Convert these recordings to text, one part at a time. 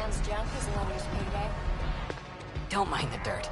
man's junk is another's payday. Don't mind the dirt.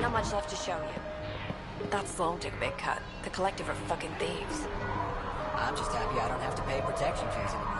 Not much left to show you. That Sloan took a big cut. The collective are fucking thieves. I'm just happy I don't have to pay protection fees anymore.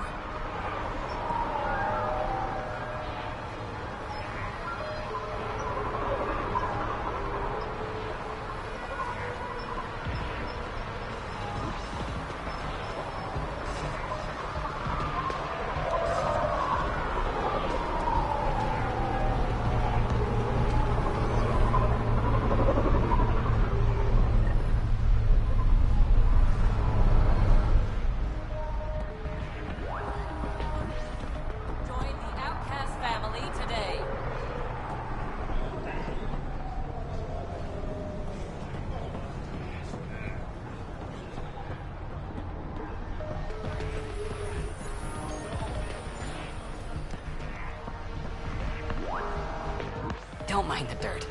Don't mind the dirt.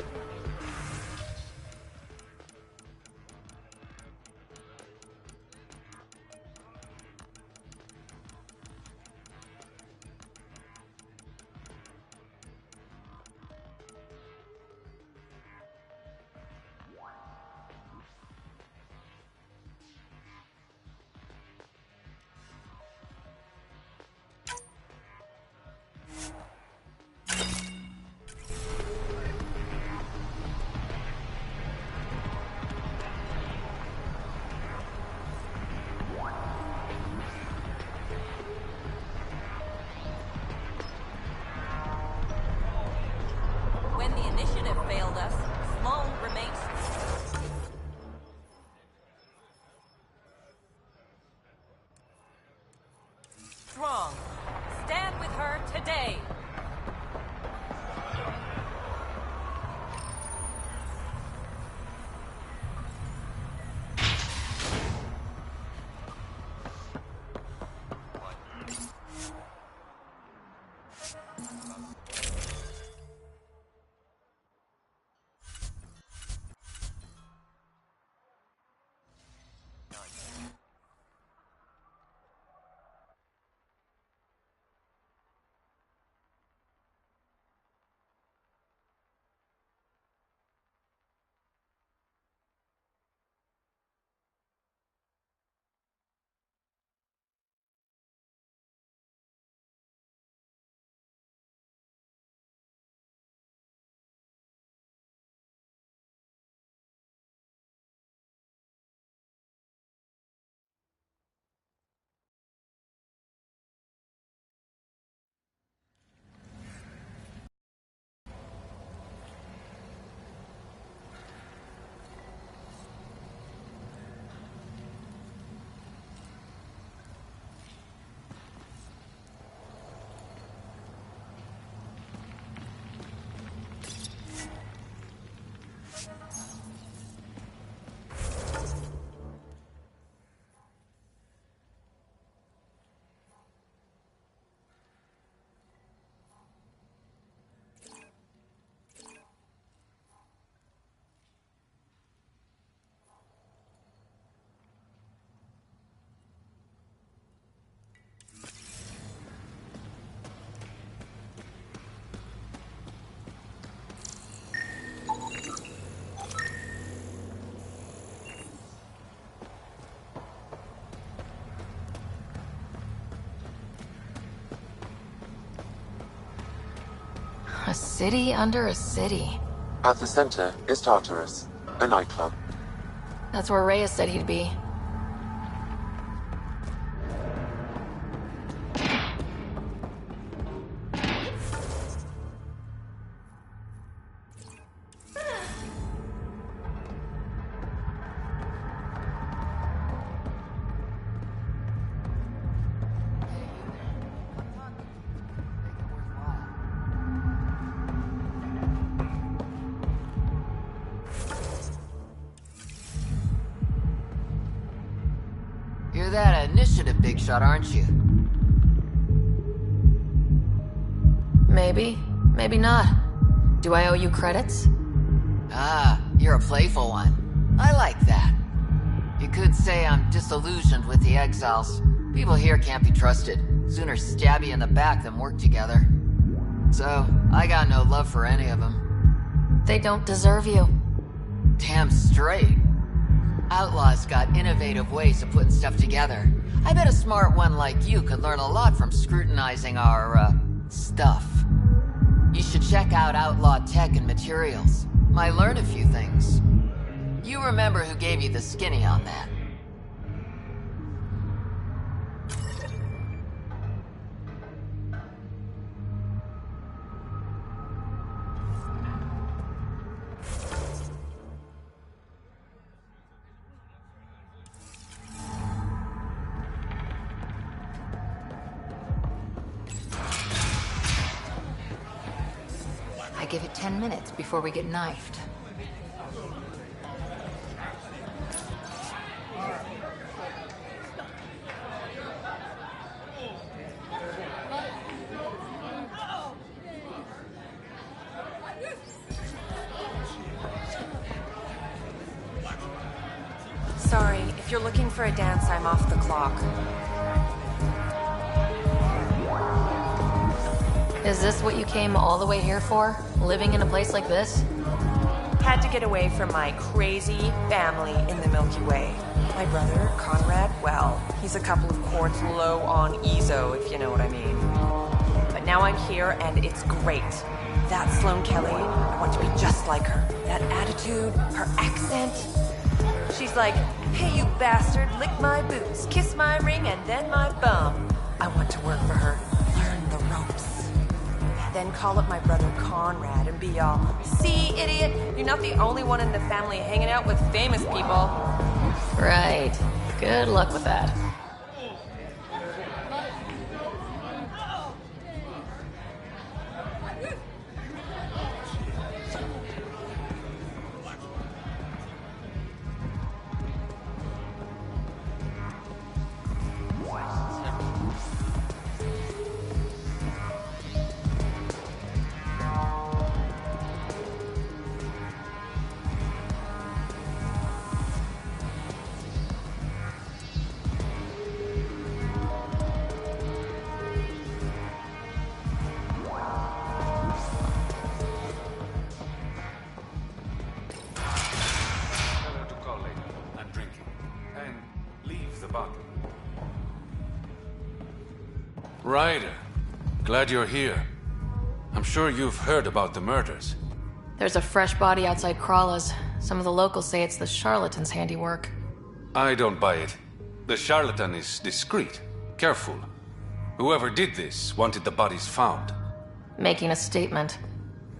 When the initiative failed us, Sloan remains strong. Stand with her today. A city under a city. At the center is Tartarus, a nightclub. That's where Reyes said he'd be. that initiative, big shot, aren't you? Maybe. Maybe not. Do I owe you credits? Ah, you're a playful one. I like that. You could say I'm disillusioned with the exiles. People here can't be trusted. Sooner stab you in the back than work together. So, I got no love for any of them. They don't deserve you. Damn straight. Outlaws got innovative ways of putting stuff together. I bet a smart one like you could learn a lot from scrutinizing our, stuff. You should check out Outlaw Tech and Materials. Might learn a few things. You remember who gave you the skinny on that. I give it 10 minutes before we get knifed. Sorry, if you're looking for a dance, I'm off the clock. Is this what you came all the way here for? Living in a place like this? Had to get away from my crazy family in the Milky Way. My brother, Conrad, well, he's a couple of quarts low on EZO, if you know what I mean. But now I'm here, and it's great. That Sloane Kelly, I want to be just like her. That attitude, her accent. She's like, hey, you bastard, lick my boots, kiss my ring, and then my bum. I want to work for her, learn the ropes. Then call up my brother Conrad and be all, see, idiot, you're not the only one in the family hanging out with famous people. Right. Good luck with that. Ryder, glad you're here. I'm sure you've heard about the murders. There's a fresh body outside Crawla's. Some of the locals say it's the charlatan's handiwork. I don't buy it. The charlatan is discreet, careful. Whoever did this wanted the bodies found. Making a statement.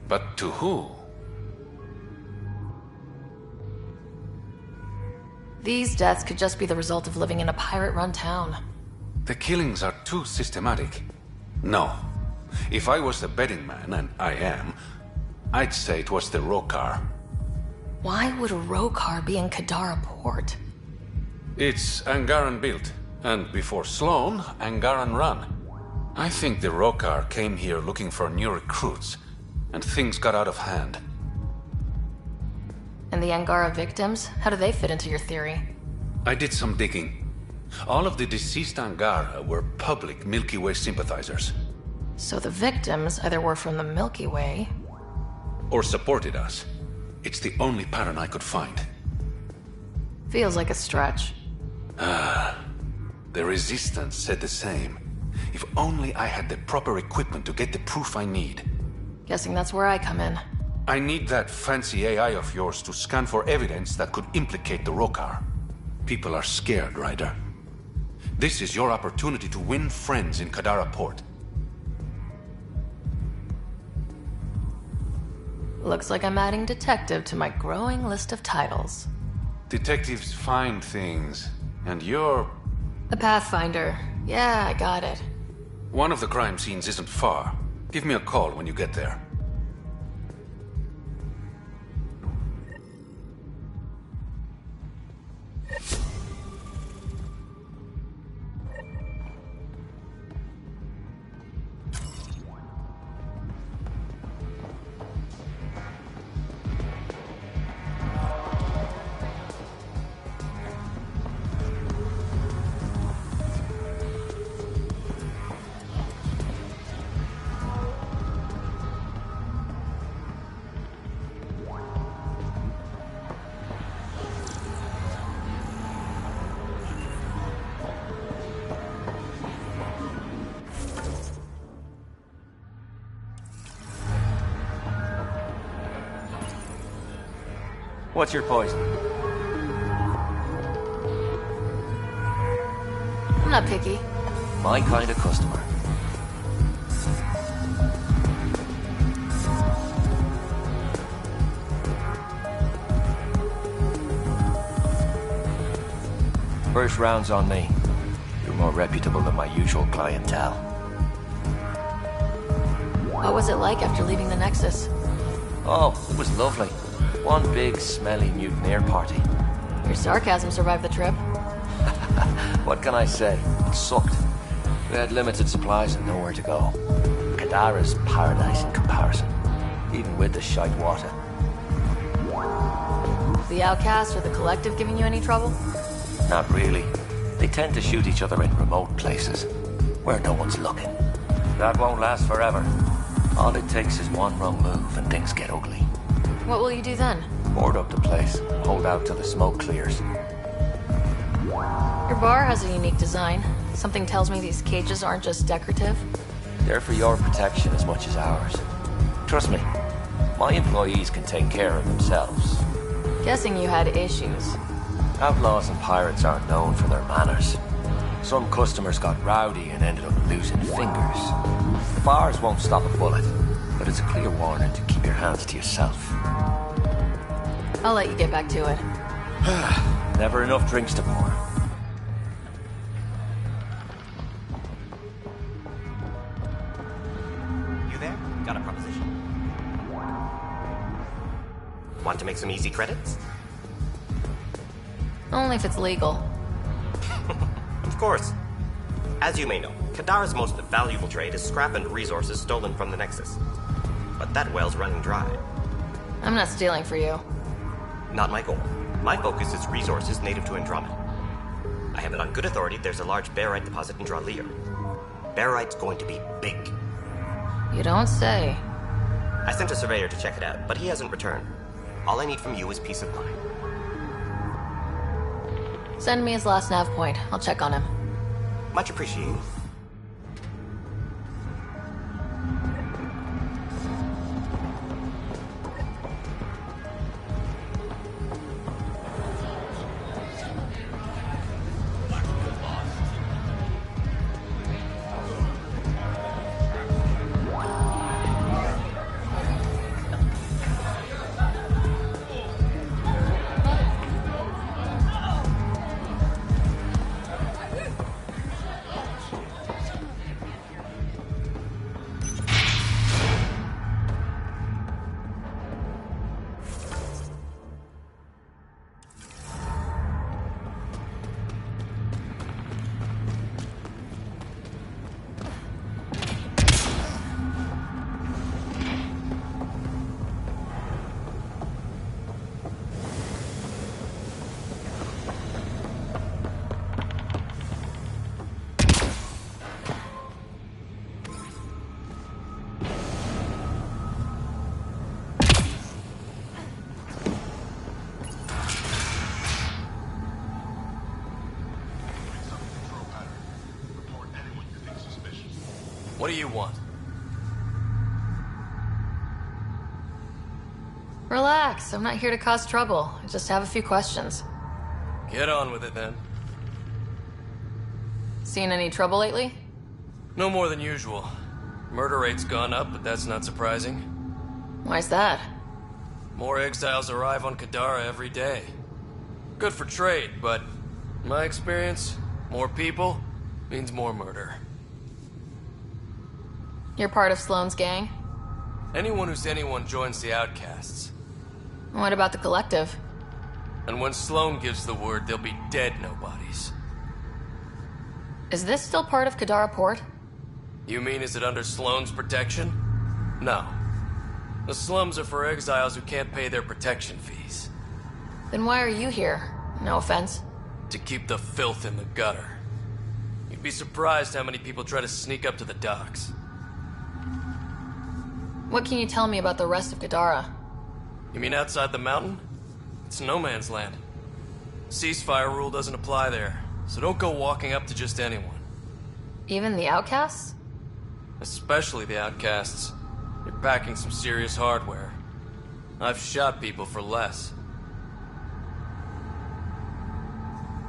But to who? These deaths could just be the result of living in a pirate-run town. The killings are too systematic. No. If I was the betting man, and I am, I'd say it was the Rokar. Why would a Rokar be in Kadara port? It's Angaran built, and before Sloane, Angaran run. I think the Rokar came here looking for new recruits, and things got out of hand. And the Angara victims? How do they fit into your theory? I did some digging. All of the deceased Angara were public Milky Way sympathizers. So the victims either were from the Milky Way... or supported us. It's the only pattern I could find. Feels like a stretch. The Resistance said the same. If only I had the proper equipment to get the proof I need. Guessing that's where I come in. I need that fancy AI of yours to scan for evidence that could implicate the Rokar. People are scared, Ryder. This is your opportunity to win friends in Kadara Port. Looks like I'm adding detective to my growing list of titles. Detectives find things, and you're... A Pathfinder. Yeah, I got it. One of the crime scenes isn't far. Give me a call when you get there. What's your poison? I'm not picky. My kind of customer. First round's on me. You're more reputable than my usual clientele. What was it like after leaving the Nexus? Oh, it was lovely. One big, smelly mutineer party. Your sarcasm survived the trip. What can I say? It sucked. We had limited supplies and nowhere to go. Kadara's paradise in comparison, even with the shite water. The Outcast or the Collective giving you any trouble? Not really. They tend to shoot each other in remote places, where no one's looking. That won't last forever. All it takes is one wrong move and things get ugly. What will you do then? Board up the place, hold out till the smoke clears. Your bar has a unique design. Something tells me these cages aren't just decorative. They're for your protection as much as ours. Trust me, my employees can take care of themselves. Guessing you had issues. Outlaws and pirates aren't known for their manners. Some customers got rowdy and ended up losing fingers. Bars won't stop a bullet, but it's a clear warning to keep your hands to yourself. I'll let you get back to it. Never enough drinks to pour. You there? Got a proposition. Want to make some easy credits? Only if it's legal. Of course. As you may know, Kadara's most valuable trade is scrap and resources stolen from the Nexus. But that well's running dry. I'm not stealing for you. Not my goal. My focus is resources native to Andromeda. I have it on good authority there's a large barite deposit in Draleer. Barite's going to be big. You don't say. I sent a surveyor to check it out, but he hasn't returned. All I need from you is peace of mind. Send me his last nav point. I'll check on him. Much appreciated. What do you want? Relax. I'm not here to cause trouble. I just have a few questions. Get on with it then. Seen any trouble lately? No more than usual. Murder rate's gone up, but that's not surprising. Why's that? More exiles arrive on Kadara every day. Good for trade, but in my experience, more people means more murder. You're part of Sloane's gang? Anyone who's anyone joins the Outcasts. What about the Collective? And when Sloane gives the word, there'll be dead nobodies. Is this still part of Kadara Port? You mean is it under Sloane's protection? No. The slums are for exiles who can't pay their protection fees. Then why are you here? No offense. To keep the filth in the gutter. You'd be surprised how many people try to sneak up to the docks. What can you tell me about the rest of Kadara? You mean outside the mountain? It's no man's land. Ceasefire rule doesn't apply there, so don't go walking up to just anyone. Even the Outcasts? Especially the Outcasts. You're packing some serious hardware. I've shot people for less.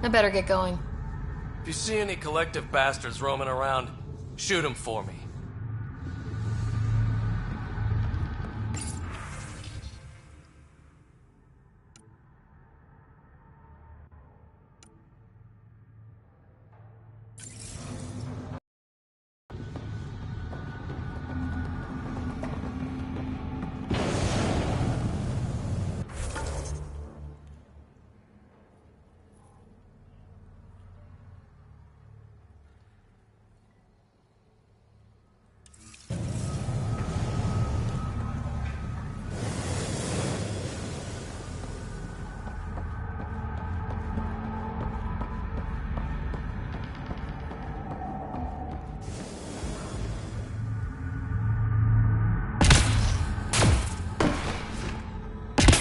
I better get going. If you see any collective bastards roaming around, shoot them for me.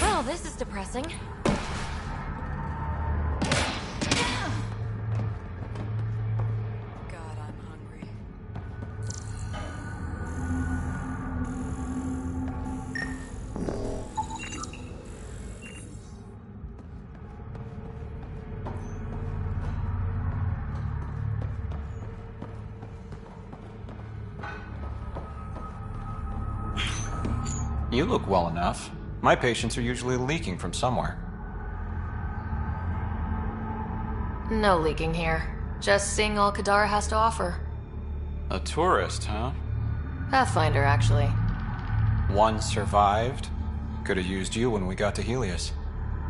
Well, this is depressing. God, I'm hungry. You look well enough. My patients are usually leaking from somewhere. No leaking here. Just seeing all Kadara has to offer. A tourist, huh? Pathfinder, actually. One survived. Could have used you when we got to Helios.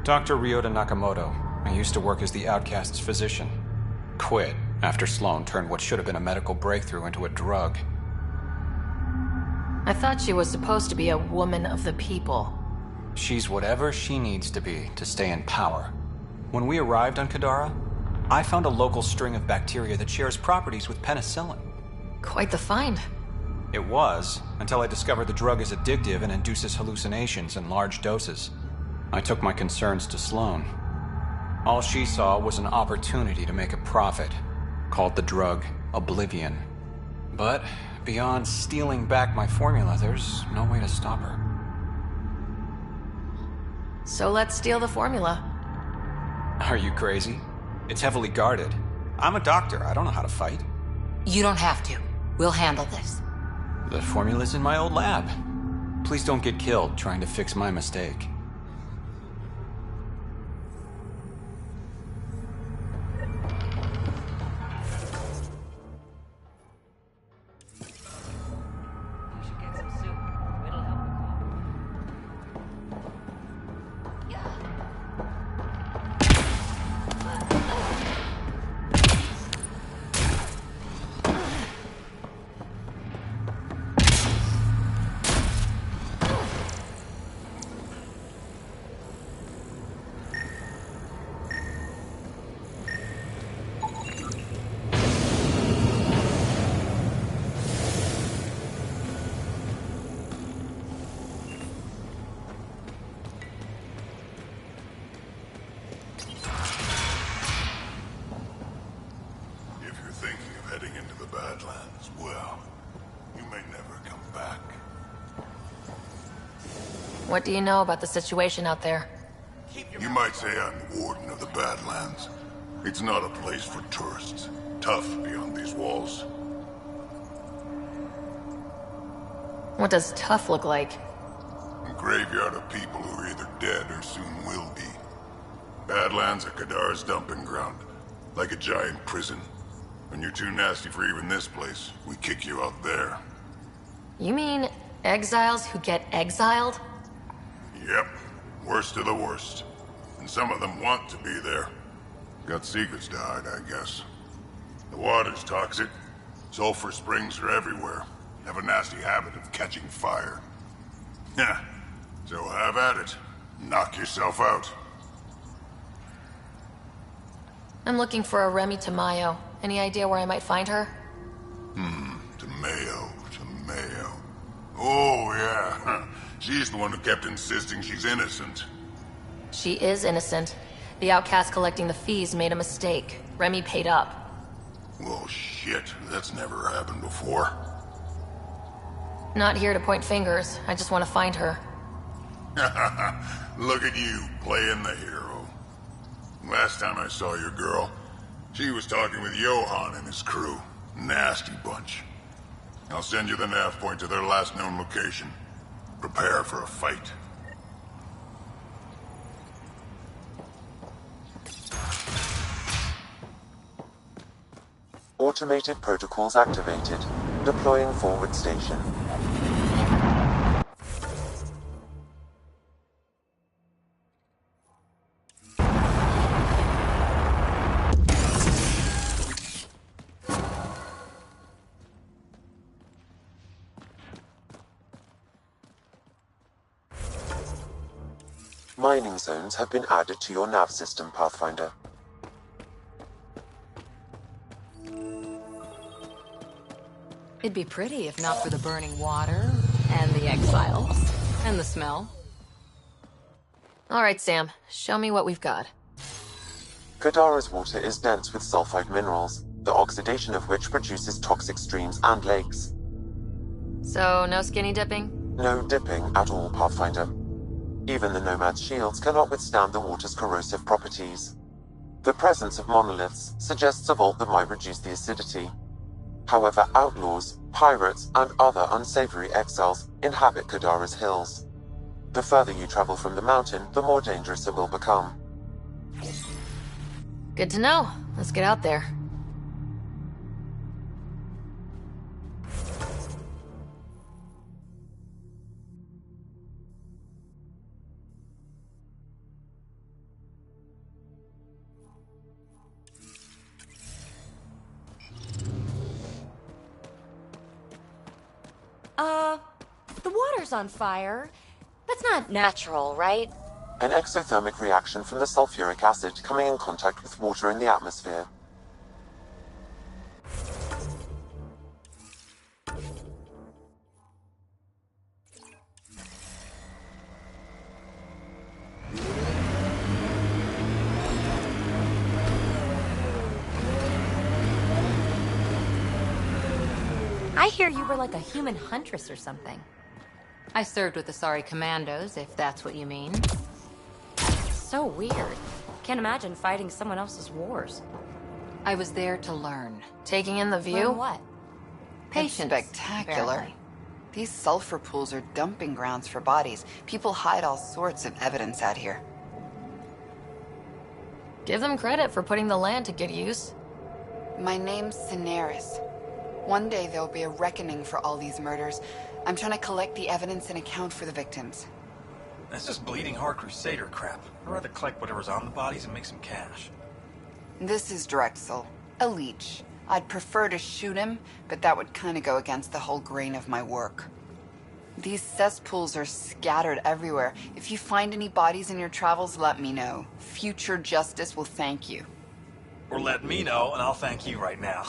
Dr. Ryota Nakamoto. I used to work as the Outcast's physician. Quit after Sloan turned what should have been a medical breakthrough into a drug. I thought she was supposed to be a woman of the people. She's whatever she needs to be to stay in power. When we arrived on Kadara, I found a local string of bacteria that shares properties with penicillin. Quite the find. It was, until I discovered the drug is addictive and induces hallucinations in large doses. I took my concerns to Sloan. All she saw was an opportunity to make a profit, called the drug Oblivion. But beyond stealing back my formula, there's no way to stop her. So let's steal the formula. Are you crazy? It's heavily guarded. I'm a doctor. I don't know how to fight. You don't have to. We'll handle this. The formula's in my old lab. Please don't get killed trying to fix my mistake. What do you know about the situation out there? You might say I'm the warden of the Badlands. It's not a place for tourists. Tough beyond these walls. What does tough look like? A graveyard of people who are either dead or soon will be. Badlands are Kadara's dumping ground. Like a giant prison. When you're too nasty for even this place, we kick you out there. You mean exiles who get exiled? Yep. Worst of the worst. And some of them want to be there. Got secrets to hide, I guess. The water's toxic. Sulfur springs are everywhere. Have a nasty habit of catching fire. Yeah. So have at it. Knock yourself out. I'm looking for a Remy Tamayo. Any idea where I might find her? Tamayo. Oh, yeah. She's the one who kept insisting she's innocent. She is innocent. The outcast collecting the fees made a mistake. Remy paid up. Well, shit. That's never happened before. Not here to point fingers. I just want to find her. Look at you, playing the hero. Last time I saw your girl, she was talking with Johan and his crew. Nasty bunch. I'll send you the nav point to their last known location. Prepare for a fight. Automated protocols activated. Deploying forward station. Mining zones have been added to your nav system, Pathfinder. It'd be pretty if not for the burning water, and the exiles, and the smell. Alright, Sam, show me what we've got. Kadara's water is dense with sulfide minerals, the oxidation of which produces toxic streams and lakes. So, no skinny dipping? No dipping at all, Pathfinder. Even the Nomad's shields cannot withstand the water's corrosive properties. The presence of monoliths suggests a vault that might reduce the acidity. However, outlaws, pirates, and other unsavory exiles inhabit Kadara's hills. The further you travel from the mountain, the more dangerous it will become. Good to know. Let's get out there. The water's on fire. That's not natural, right? An exothermic reaction from the sulfuric acid coming in contact with water in the atmosphere. I hear you were like a human huntress or something. I served with the Sorry Commandos, if that's what you mean. So weird. Can't imagine fighting someone else's wars. I was there to learn. Taking in the view? Learn what? Patience. Spectacular. apparently. These sulfur pools are dumping grounds for bodies. People hide all sorts of evidence out here. Give them credit for putting the land to good use. My name's Cineris. One day there'll be a reckoning for all these murders. I'm trying to collect the evidence and account for the victims. That's just bleeding heart crusader crap. I'd rather collect whatever's on the bodies and make some cash. This is Drexel, a leech. I'd prefer to shoot him, but that would kind of go against the whole grain of my work. These cesspools are scattered everywhere. If you find any bodies in your travels, let me know. Future justice will thank you. Or let me know, and I'll thank you right now.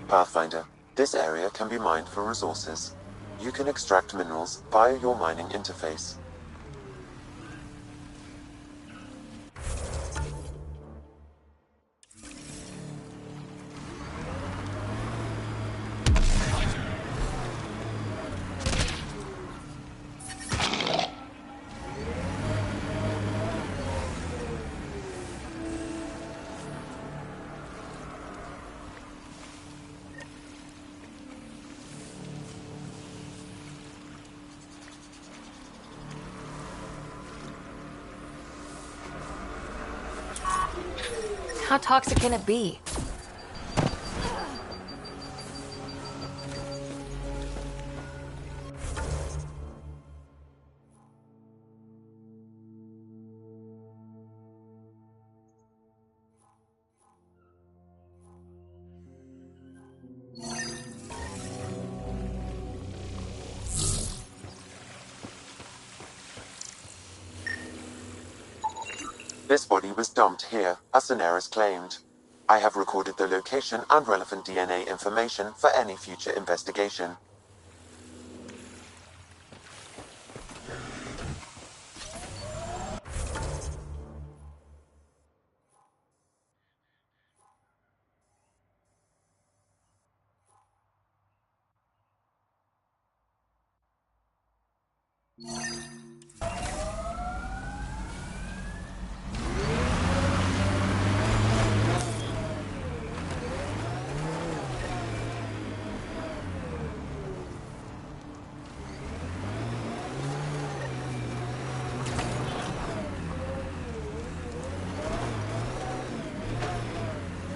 Pathfinder, this area can be mined for resources. You can extract minerals via your mining interface. How toxic can it be? This body was dumped here, as Daenerys claimed. I have recorded the location and relevant DNA information for any future investigation.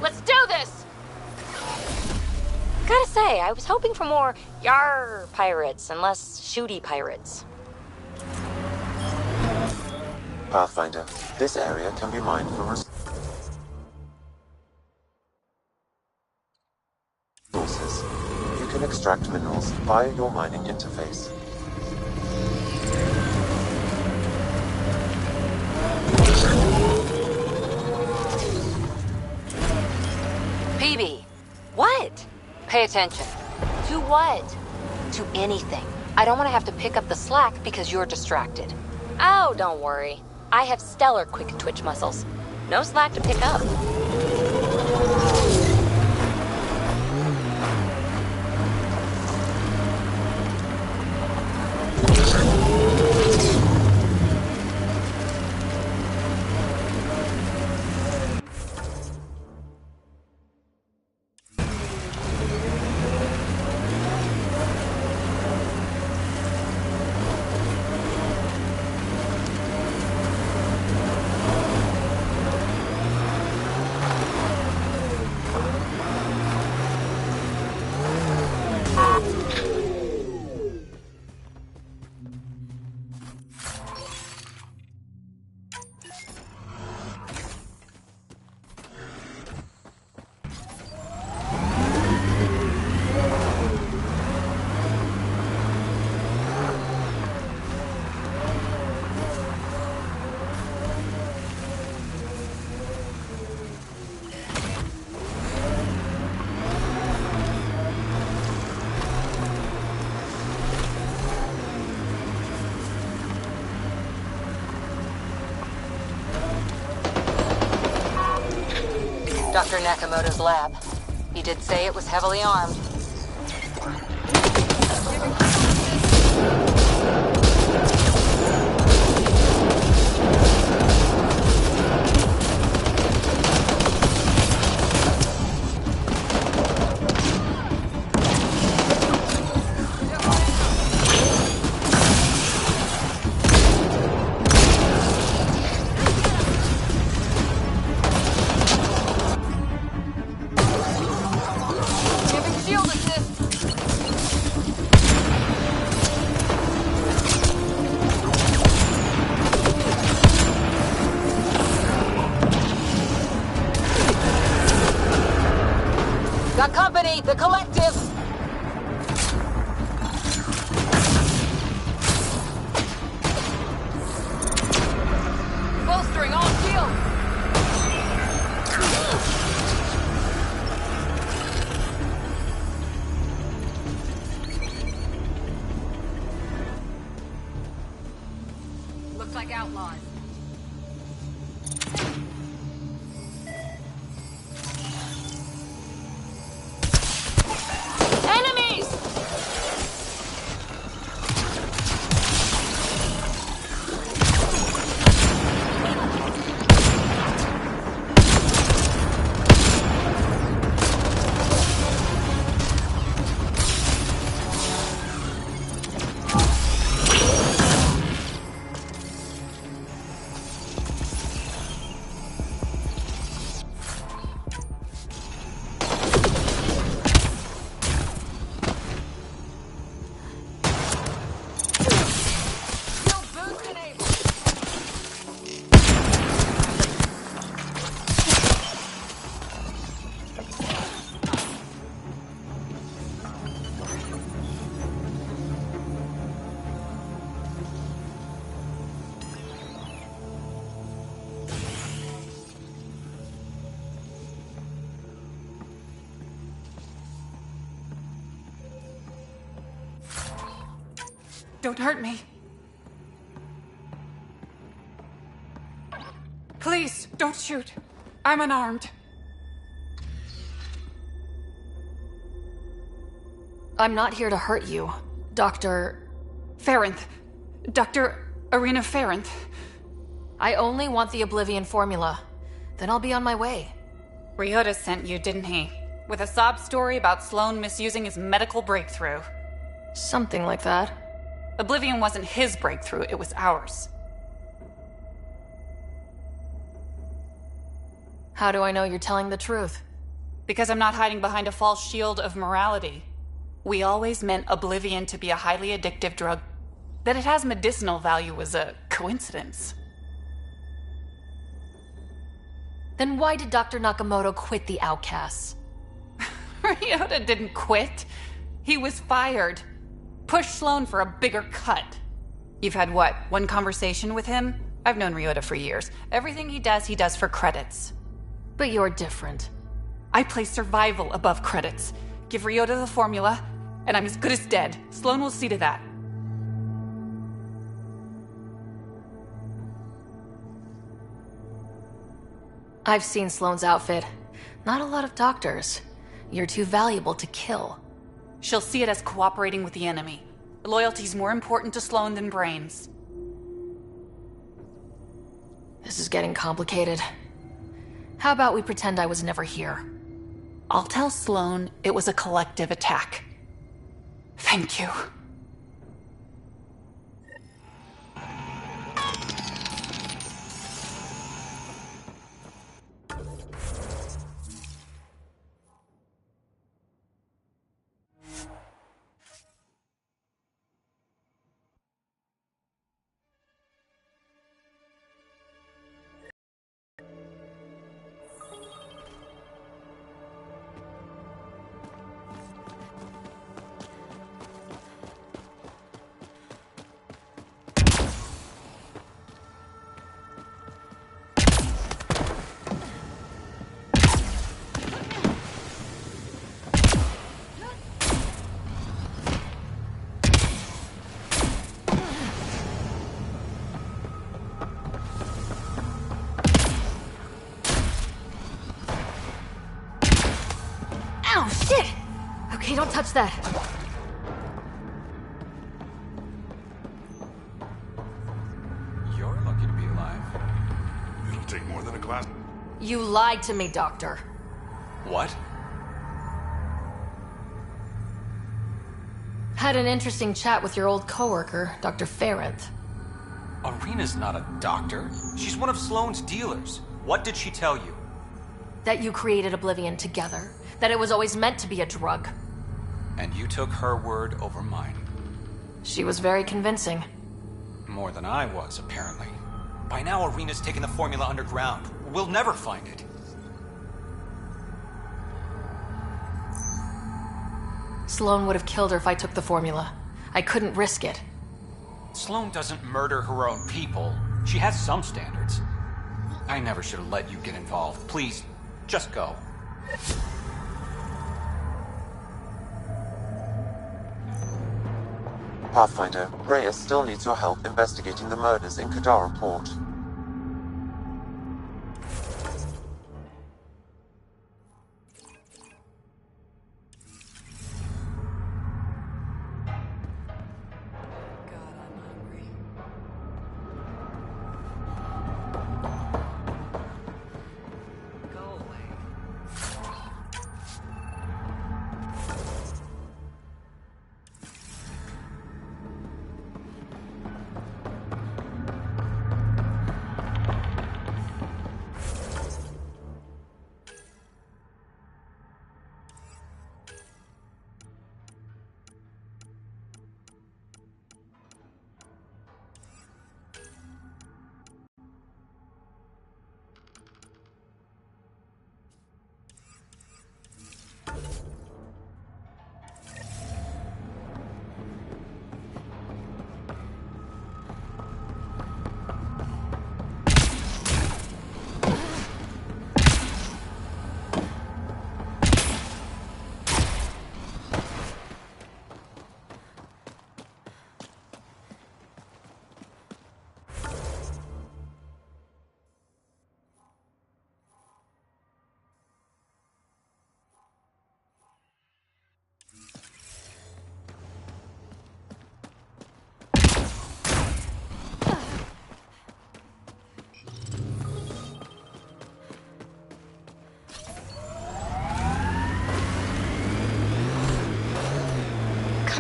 Let's do this! Gotta say, I was hoping for more yar pirates and less shooty pirates. Pathfinder, this area can be mined for resources. You can extract minerals via your mining interface. PB, what? Pay attention. To what? To anything. I don't want to have to pick up the slack because you're distracted. Oh, don't worry. I have stellar quick twitch muscles. No slack to pick up. Dr. Nakamoto's lab. He did say it was heavily armed. Got company! The collective! Bolstering all shields! Looks like outlaws. Don't hurt me. Please, don't shoot. I'm unarmed. I'm not here to hurt you, Dr. Ferenth. Dr. Arena Ferenth. I only want the Oblivion formula. Then I'll be on my way. Ryota sent you, didn't he? With a sob story about Sloan misusing his medical breakthrough. Something like that. Oblivion wasn't his breakthrough, it was ours. How do I know you're telling the truth? Because I'm not hiding behind a false shield of morality. We always meant Oblivion to be a highly addictive drug. That it has medicinal value was a coincidence. Then why did Dr. Nakamoto quit the Outcasts? Ryota didn't quit. He was fired. Pushed Sloan for a bigger cut. You've had what, one conversation with him? I've known Ryota for years. Everything he does for credits. But you're different. I place survival above credits. Give Ryota the formula, and I'm as good as dead. Sloan will see to that. I've seen Sloan's outfit. Not a lot of doctors. You're too valuable to kill. She'll see it as cooperating with the enemy. Loyalty's more important to Sloan than brains. This is getting complicated. How about we pretend I was never here? I'll tell Sloan it was a collective attack. Thank you. Ow, shit! Okay, don't touch that. You're lucky to be alive. It'll take more than a glass. You lied to me, Doctor. What? Had an interesting chat with your old coworker, Dr. Ferenth. Arena's not a doctor. She's one of Sloane's dealers. What did she tell you? That you created Oblivion together. That it was always meant to be a drug. And you took her word over mine. She was very convincing. More than I was, apparently. By now, Arena's taken the formula underground. We'll never find it. Sloan would have killed her if I took the formula. I couldn't risk it. Sloane doesn't murder her own people. She has some standards. I never should have let you get involved. Please, just go. Pathfinder, Reyes still needs your help investigating the murders in Kadara Port.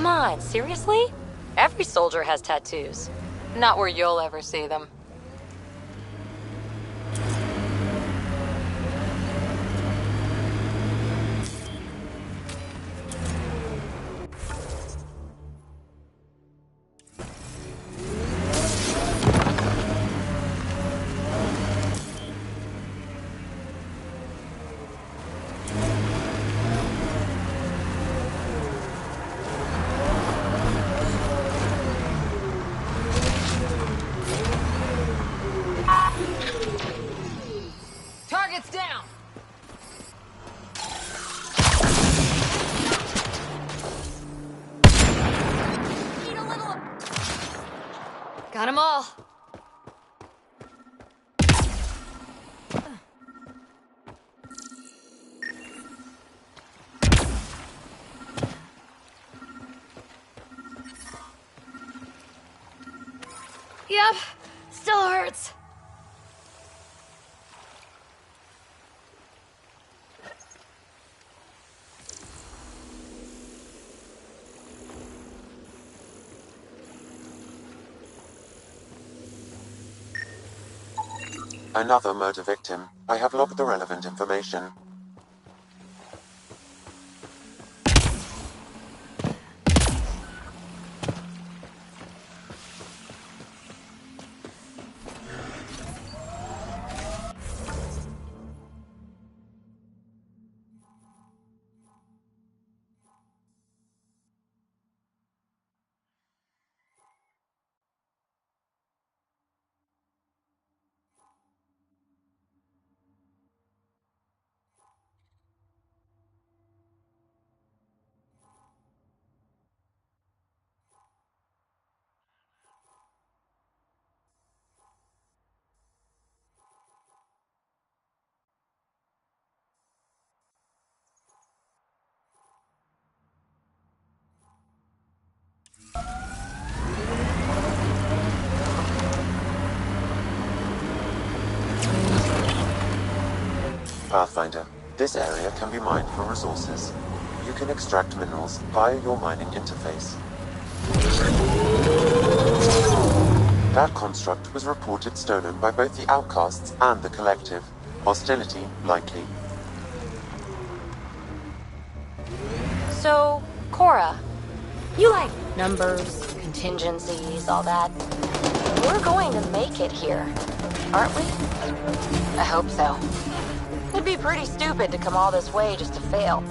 Come on, seriously? Every soldier has tattoos. Not where you'll ever see them. Target's down! Need a little... Got 'em all. Yep, still hurts. Another murder victim. I have logged the relevant information. Pathfinder, this area can be mined for resources. You can extract minerals via your mining interface. That construct was reported stolen by both the Outcasts and the Collective. Hostility likely. So, Cora, you like numbers, contingencies, all that. We're going to make it here, aren't we? I hope so. It'd be pretty stupid to come all this way just to fail.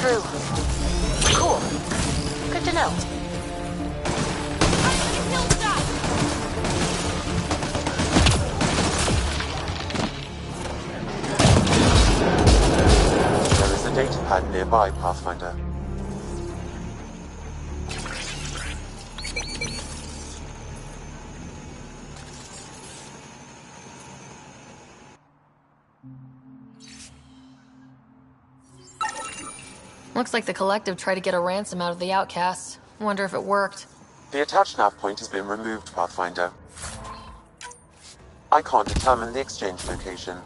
True. Cool. Good to know. There is a data pad nearby, Pathfinder. Looks like the Collective tried to get a ransom out of the Outcasts. Wonder if it worked. The attached nav point has been removed, Pathfinder. I can't determine the exchange location.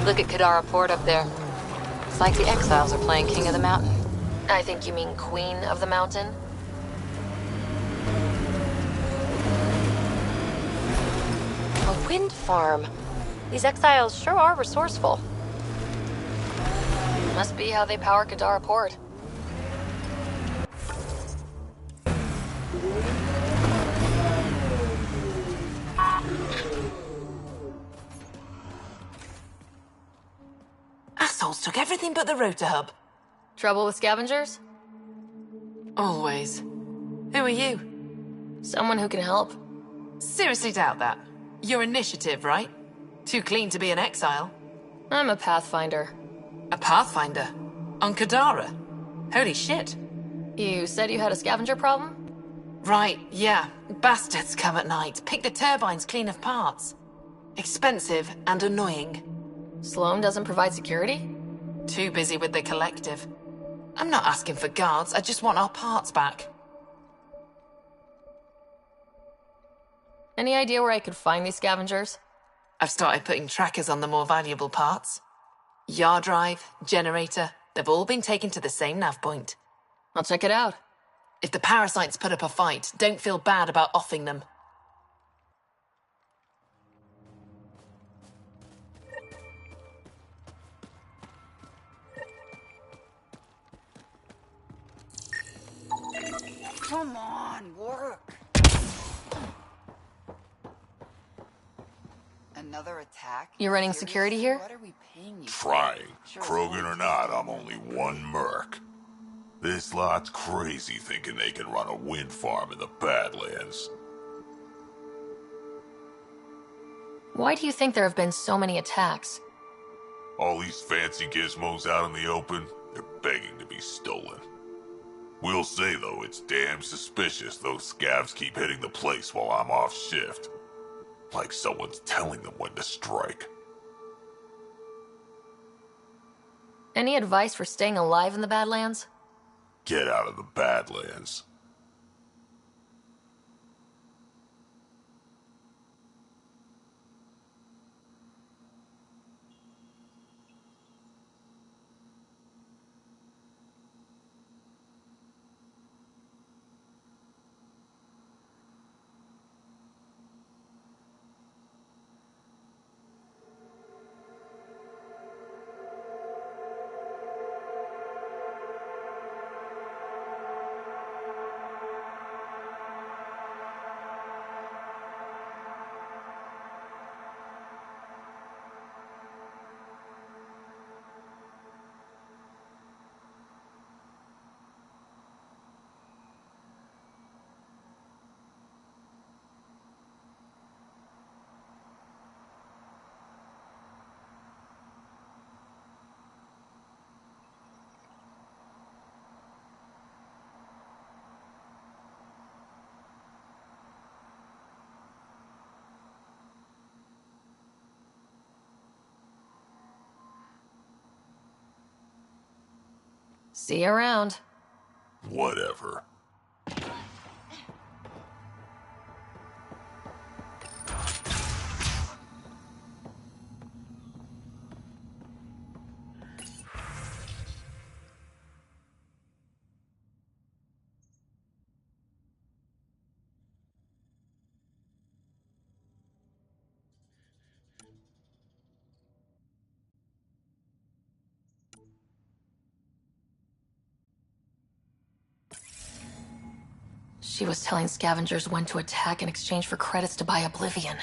Look at Kadara Port up there. It's like the Exiles are playing King of the Mountain. I think you mean Queen of the Mountain? A wind farm. These Exiles sure are resourceful. Must be how they power Kadara Port. Assholes took everything but the rotor hub. Trouble with scavengers? Always. Who are you? Someone who can help. Seriously doubt that. Your initiative, right? Too clean to be an exile. I'm a Pathfinder. A Pathfinder? On Kadara? Holy shit. You said you had a scavenger problem? Right, yeah. Bastards come at night, pick the turbines clean of parts. Expensive and annoying. Sloan doesn't provide security? Too busy with the collective. I'm not asking for guards, I just want our parts back. Any idea where I could find these scavengers? I've started putting trackers on the more valuable parts. Yard drive, generator, they've all been taken to the same nav point. I'll check it out. If the parasites put up a fight, don't feel bad about offing them. Come on, work. Another attack? You running security here? What are we paying you? Trying. Krogan or not, I'm only one merc. This lot's crazy thinking they can run a wind farm in the Badlands. Why do you think there have been so many attacks? All these fancy gizmos out in the open, they're begging to be stolen. We'll say, though, it's damn suspicious those scavs keep hitting the place while I'm off shift. Like someone's telling them when to strike. Any advice for staying alive in the Badlands? Get out of the Badlands. See you around. Whatever. She was telling scavengers when to attack in exchange for credits to buy Oblivion.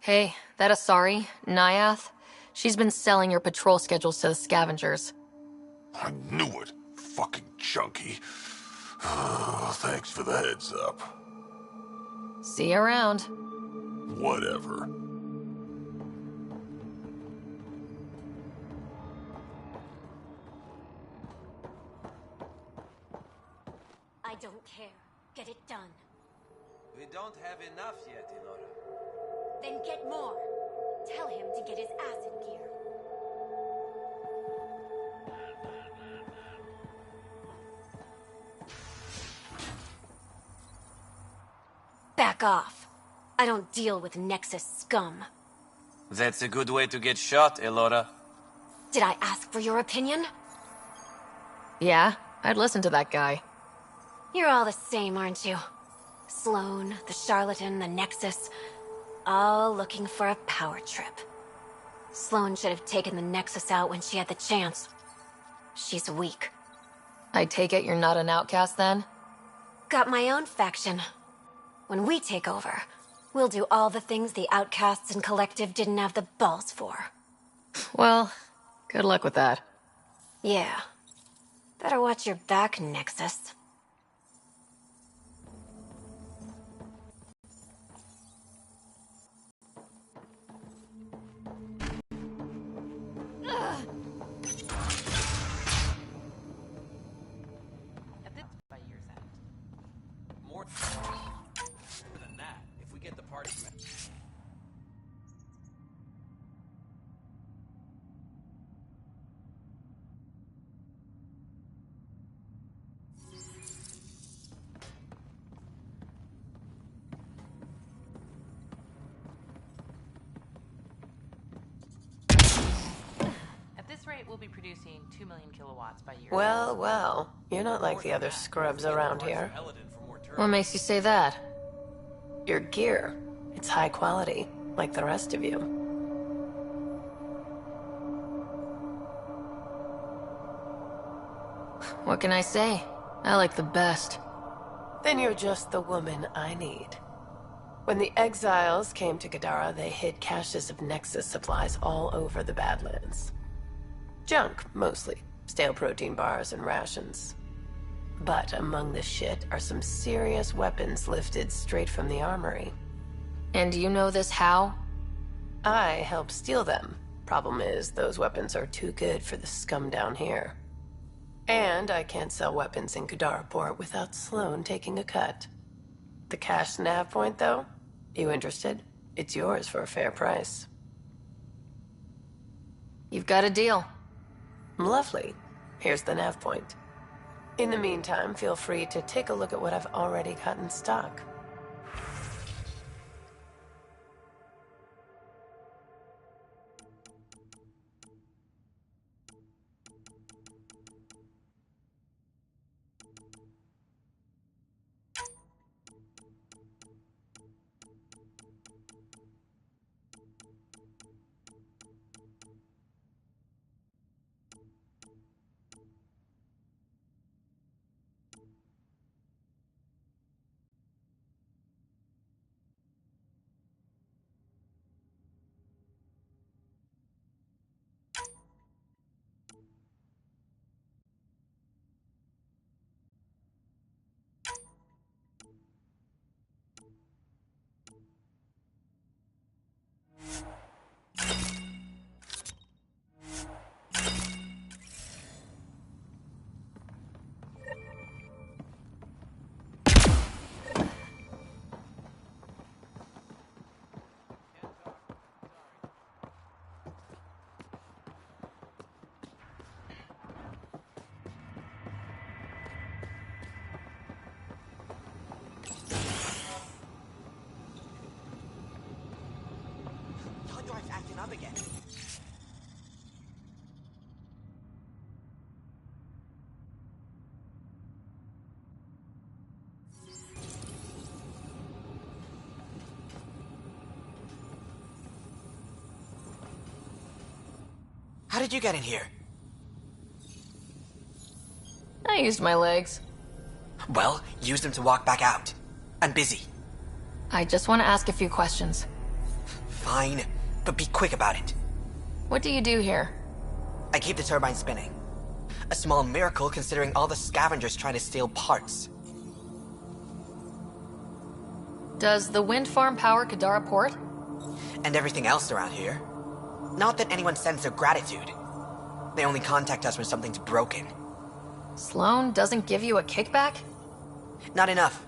Hey, that Asari, Nyath, she's been selling your patrol schedules to the scavengers. I knew it. Fucking junkie. Thanks for the heads up. See you around. Whatever. I don't care. Get it done. We don't have enough yet, Elora. Then get more. Tell him to get his ass in gear. Back off. I don't deal with Nexus scum. That's a good way to get shot, Elora. Did I ask for your opinion? Yeah, I'd listen to that guy. You're all the same, aren't you? Sloan, the charlatan, the Nexus, all looking for a power trip. Sloan should have taken the Nexus out when she had the chance. She's weak. I take it you're not an outcast then? Got my own faction. When we take over, we'll do all the things the Outcasts and Collective didn't have the balls for. Well, good luck with that. Yeah. Better watch your back, Nexus. More than that, if we get the party. At this rate, we'll be producing 2 million kilowatts by year. Well, well, you're not like the other scrubs around here. What makes you say that? Your gear. It's high quality, like the rest of you. What can I say? I like the best. Then you're just the woman I need. When the exiles came to Kadara, they hid caches of Nexus supplies all over the Badlands. Junk, mostly. Stale protein bars and rations. But among the shit are some serious weapons lifted straight from the armory. And you know this how? I helped steal them. Problem is, those weapons are too good for the scum down here. And I can't sell weapons in Kadara Port without Sloan taking a cut. The cash nav point, though? You interested? It's yours for a fair price. You've got a deal. Lovely. Here's the nav point. In the meantime, feel free to take a look at what I've already got in stock. Acting up again. How did you get in here? I used my legs. Well, use them to walk back out. I'm busy. I just want to ask a few questions. Fine, but be quick about it. What do you do here? I keep the turbine spinning. A small miracle considering all the scavengers trying to steal parts. Does the wind farm power Kadara Port? And everything else around here. Not that anyone sends their gratitude. They only contact us when something's broken. Sloan doesn't give you a kickback? Not enough.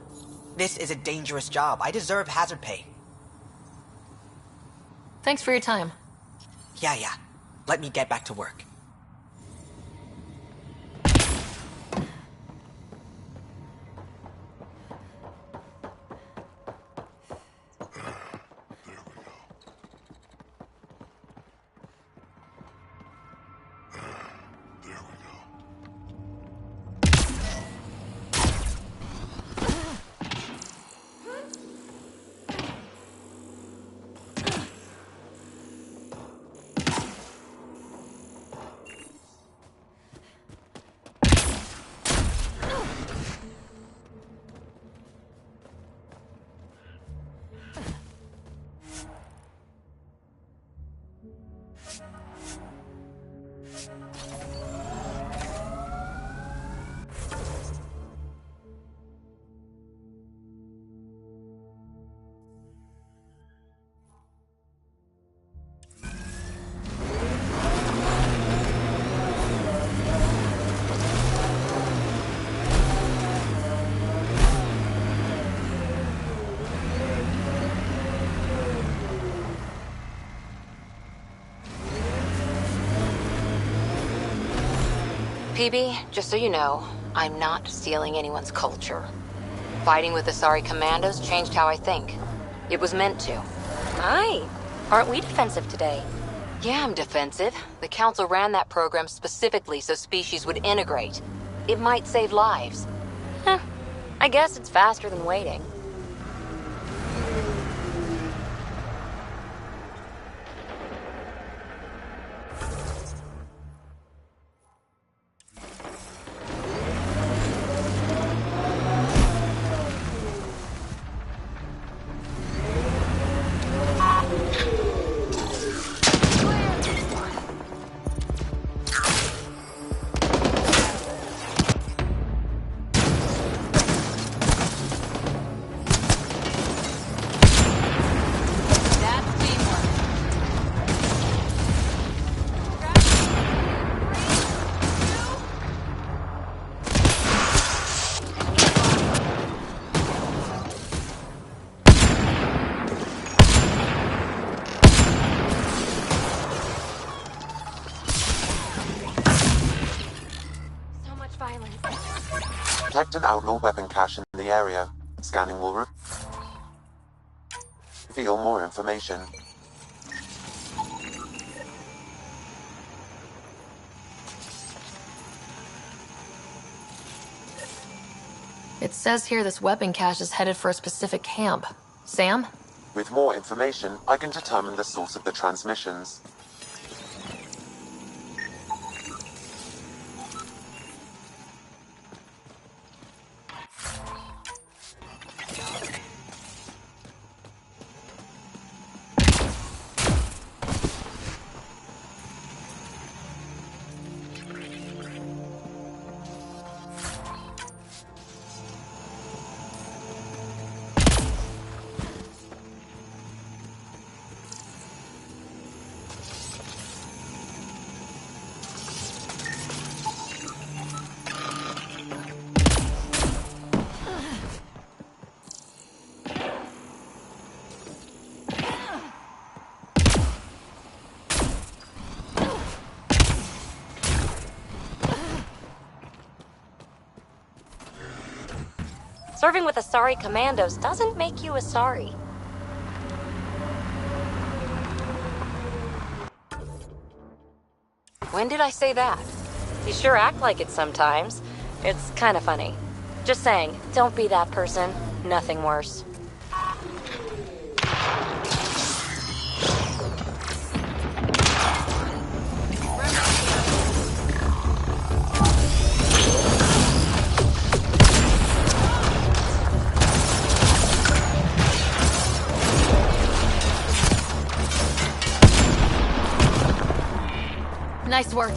This is a dangerous job. I deserve hazard pay. Thanks for your time. Yeah. Let me get back to work. PB, just so you know, I'm not stealing anyone's culture. Fighting with the Asari commandos changed how I think. It was meant to. Hi. Aren't we defensive today? Yeah, I'm defensive. The Council ran that program specifically so species would integrate. It might save lives. I guess it's faster than waiting. Detect an outlaw weapon cache in the area. Scanning will reveal more information. It says here this weapon cache is headed for a specific camp. Sam? With more information, I can determine the source of the transmissions. Serving with Asari commandos doesn't make you Asari. When did I say that? You sure act like it sometimes. It's kind of funny. Just saying, don't be that person. Nothing worse. Nice work.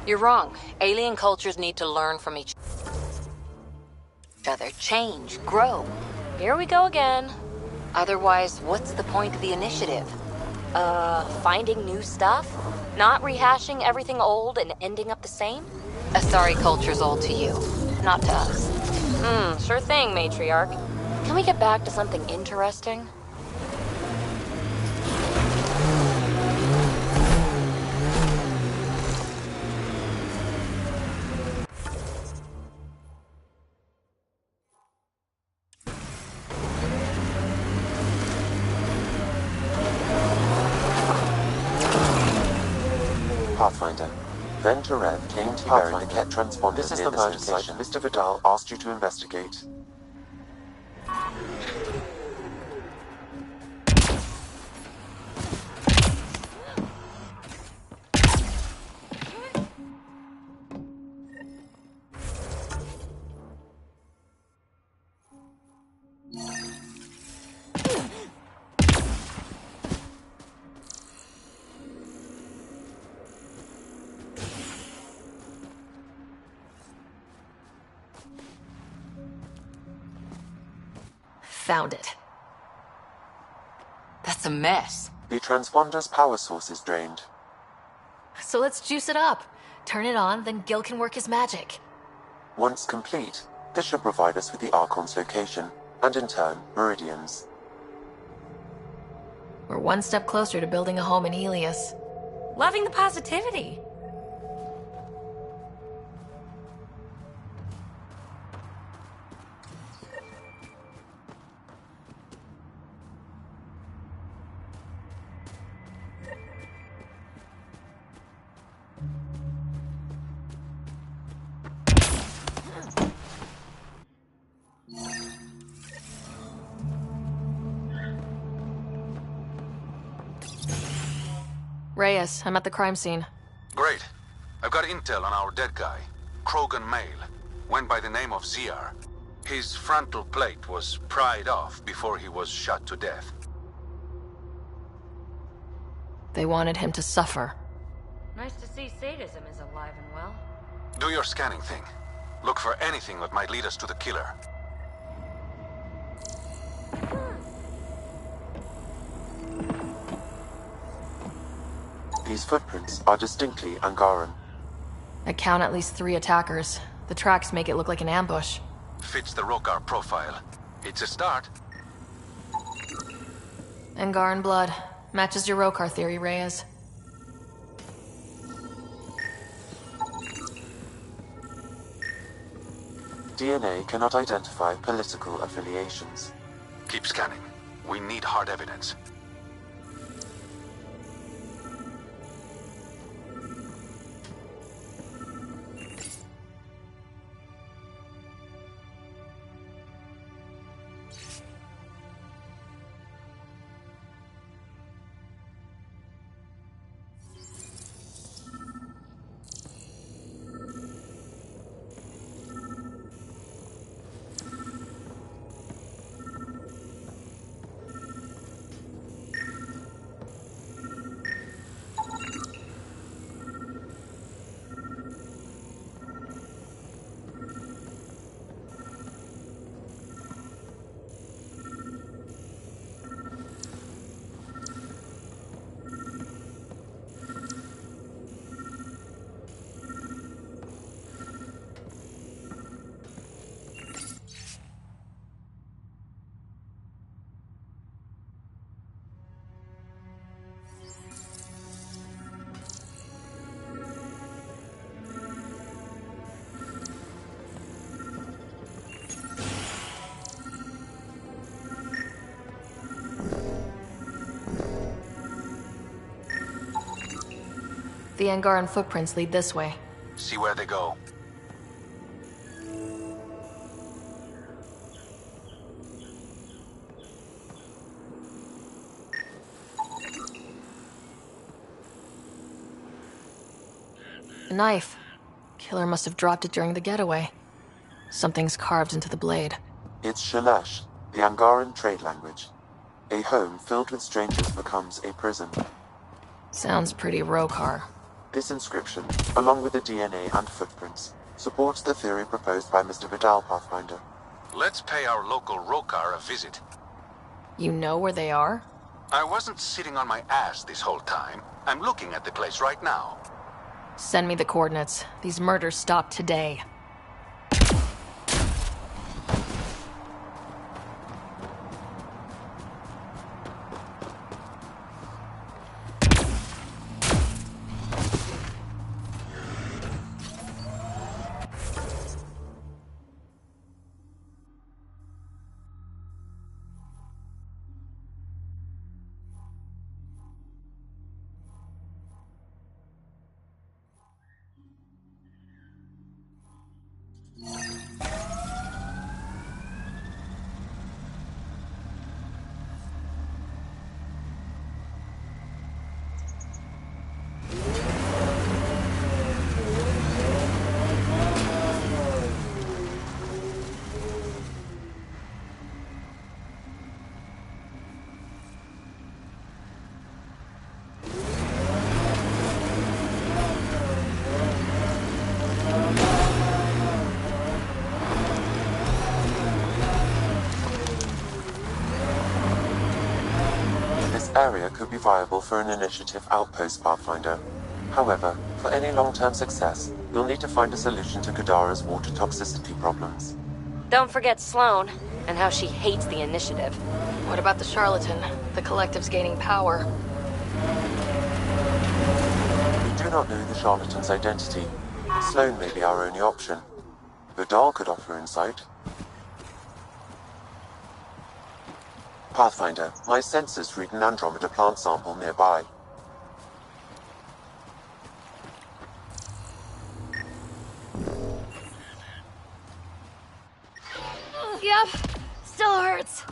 You're wrong. Alien cultures need to learn from each other, change, grow. Here we go again. Otherwise, what's the point of the initiative? Finding new stuff? Not rehashing everything old and ending up the same? Asari culture's old to you, not to us. Sure thing, matriarch. Can we get back to something interesting? Pathfinder. Then Terev came to bury the Ket transponder. This is the murder site Mr. Vidal asked you to investigate. Found it. That's a mess. The transponder's power source is drained. So let's juice it up. Turn it on, then Gil can work his magic. Once complete, this should provide us with the Archon's location, and in turn, Meridian's. We're one step closer to building a home in Helios. Loving the positivity. Reyes, I'm at the crime scene. Great. I've got intel on our dead guy. Krogan male. Went by the name of ZR. His frontal plate was pried off before he was shot to death. They wanted him to suffer. Nice to see sadism is alive and well. Do your scanning thing. Look for anything that might lead us to the killer. These footprints are distinctly Angaran. I count at least 3 attackers. The tracks make it look like an ambush. Fits the Rokar profile. It's a start. Angaran blood. Matches your Rokar theory, Reyes. DNA cannot identify political affiliations. Keep scanning. We need hard evidence. The Angaran footprints lead this way. See where they go. A knife. Killer must have dropped it during the getaway. Something's carved into the blade. It's Shalash, the Angaran trade language. A home filled with strangers becomes a prison. Sounds pretty Rokar. This inscription, along with the DNA and footprints, supports the theory proposed by Mr. Vidal, Pathfinder. Let's pay our local Rokar a visit. You know where they are? I wasn't sitting on my ass this whole time. I'm looking at the place right now. Send me the coordinates. These murders stop today. Area could be viable for an initiative outpost, Pathfinder. However, for any long-term success, you'll need to find a solution to Kadara's water toxicity problems. Don't forget Sloane, and how she hates the initiative. What about the charlatan? The collective's gaining power. We do not know the charlatan's identity. Sloane may be our only option. Vidal could offer insight. Pathfinder, my sensors read an Andromeda plant sample nearby. Yep, still hurts.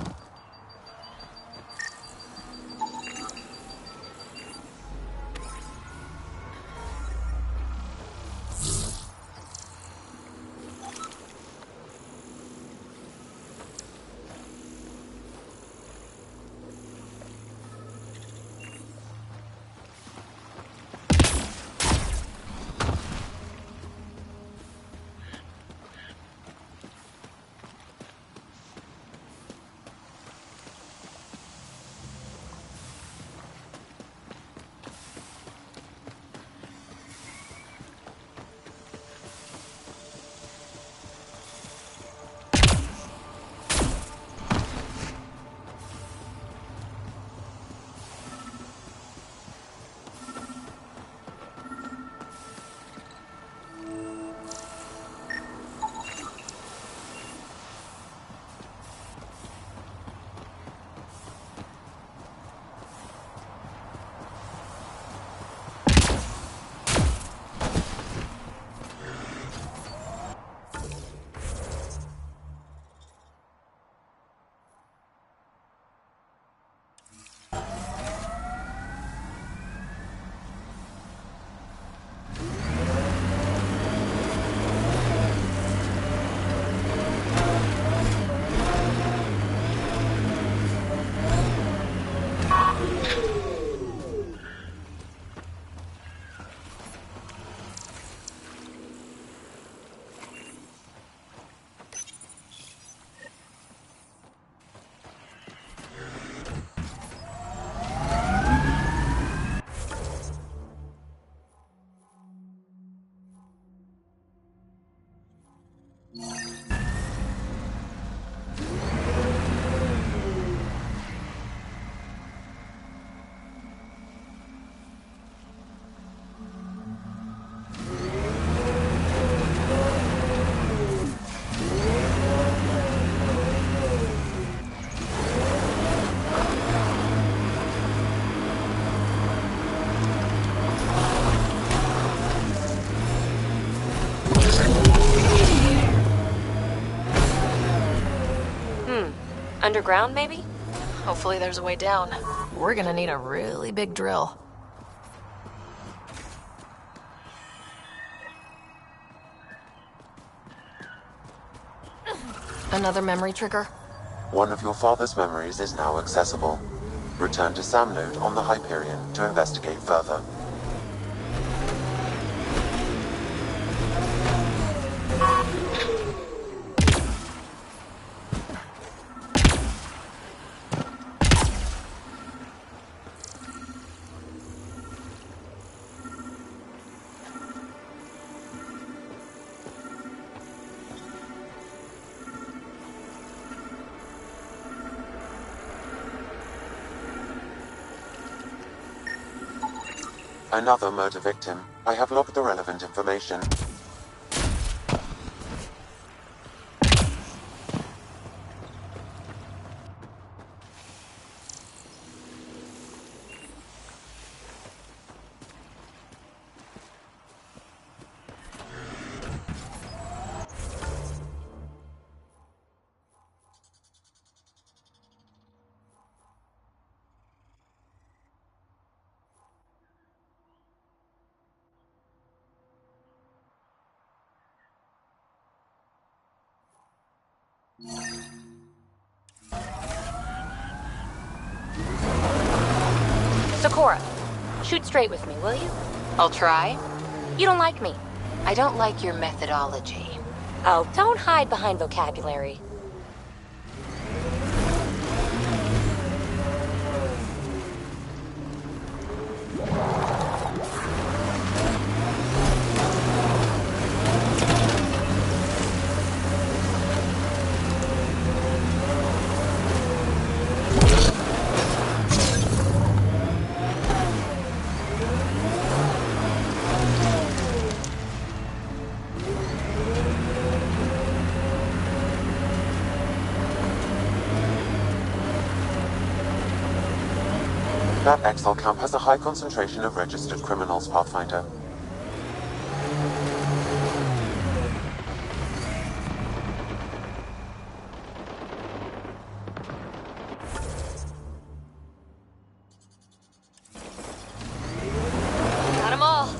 Underground, maybe? Hopefully there's a way down. We're gonna need a really big drill. Another memory trigger? One of your father's memories is now accessible. Return to Sam Node on the Hyperion to investigate further. Another murder victim. I have logged the relevant information. Sakura, shoot straight with me, will you? I'll try. You don't like me. I don't like your methodology. Oh, don't hide behind vocabulary. That Exile camp has a high concentration of registered criminals, Pathfinder. Got 'em all.